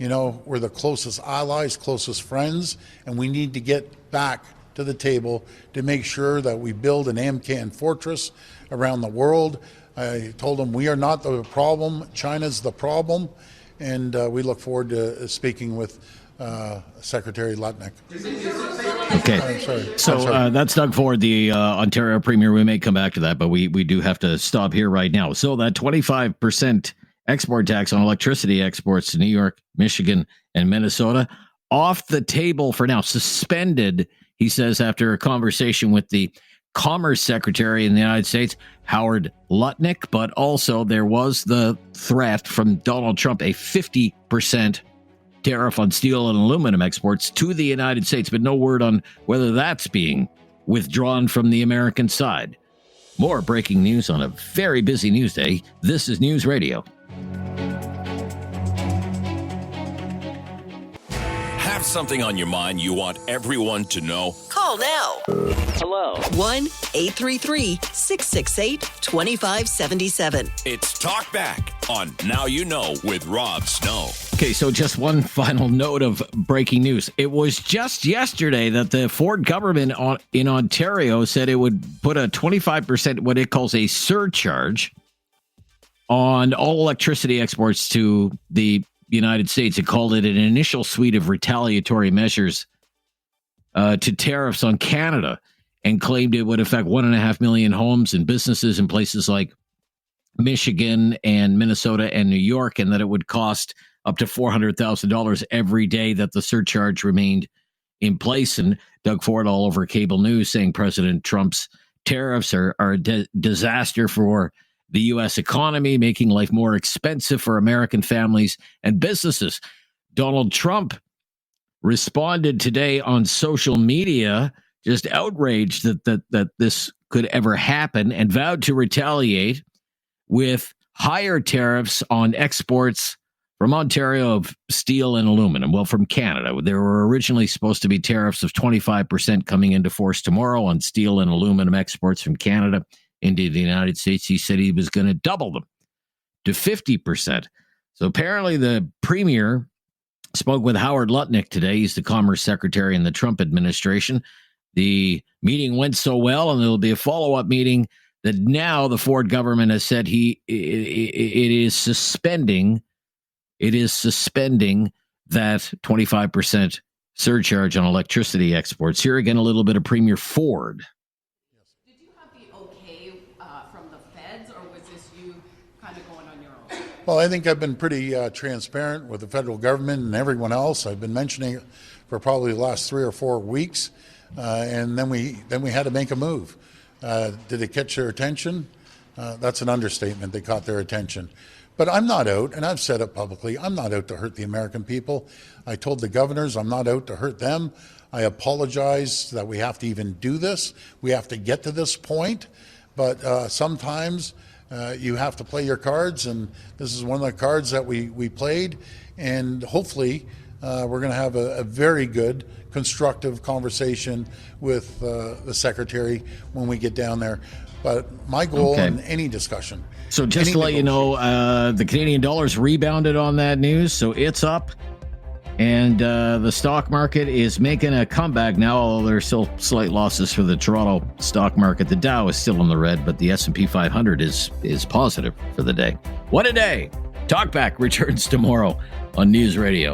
S14: we're the closest allies, closest friends, and we need to get back to the table to make sure that we build an AMCAN fortress around the world. I told them we are not the problem, China's the problem, and we look forward to speaking with Secretary Lutnick.
S1: Okay.
S14: I'm sorry.
S1: So that's Doug Ford, the Ontario Premier. We may come back to that, but we do have to stop here right now. So that 25% export tax on electricity exports to New York, Michigan, and Minnesota, off the table for now, suspended, he says, after a conversation with the Commerce Secretary in the United States, Howard Lutnick. But also there was the threat from Donald Trump, a 50% tariff on steel and aluminum exports to the United States, but no word on whether that's being withdrawn from the American side. More breaking news on a very busy news day. This is News Radio.
S2: Have something on your mind you want everyone to know?
S3: Call now.
S2: Hello.
S3: 1-833-668-2577.
S2: It's Talk Back on Now You Know with Rob Snow.
S1: Okay, so just one final note of breaking news. It was just yesterday that the Ford government in Ontario said it would put a 25%, what it calls a surcharge, on all electricity exports to the United States. It called it an initial suite of retaliatory measures to tariffs on Canada, and claimed it would affect 1.5 million homes and businesses in places like Michigan and Minnesota and New York, and that it would cost up to $400,000 every day that the surcharge remained in place. And Doug Ford all over cable news saying President Trump's tariffs are a disaster for the U.S. economy, making life more expensive for American families and businesses. Donald Trump responded today on social media, just outraged that this could ever happen, and vowed to retaliate with higher tariffs on exports from Ontario of steel and aluminum. Well, from Canada. There were originally supposed to be tariffs of 25% coming into force tomorrow on steel and aluminum exports from Canada into the United States. He said he was going to double them to 50%. So apparently the Premier spoke with Howard Lutnick today. He's the Commerce Secretary in the Trump administration. The meeting went so well, and there'll be a follow-up meeting, that now the Ford government has said it is suspending that 25% surcharge on electricity exports. Here again, a little bit of Premier Ford.
S7: Did you have the okay from the feds, or was this you kind of going on your own?
S14: Well, I think I've been pretty transparent with the federal government and everyone else. I've been mentioning it for probably the last 3 or 4 weeks, and then we had to make a move. Did it catch their attention? That's an understatement. They caught their attention. But I'm not out, and I've said it publicly, I'm not out to hurt the American people. I told the governors I'm not out to hurt them. I apologize that we have to even do this. We have to get to this point. But sometimes you have to play your cards, and this is one of the cards that we played. And hopefully we're going to have a very good, constructive conversation with the Secretary when we get down there. But my goal in any discussion.
S1: So just to let you know, the Canadian dollar's rebounded on that news, so it's up. And the stock market is making a comeback now, although there's still slight losses for the Toronto stock market. The Dow is still in the red, but the S&P 500 is positive for the day. What a day! Talkback returns tomorrow on News Radio.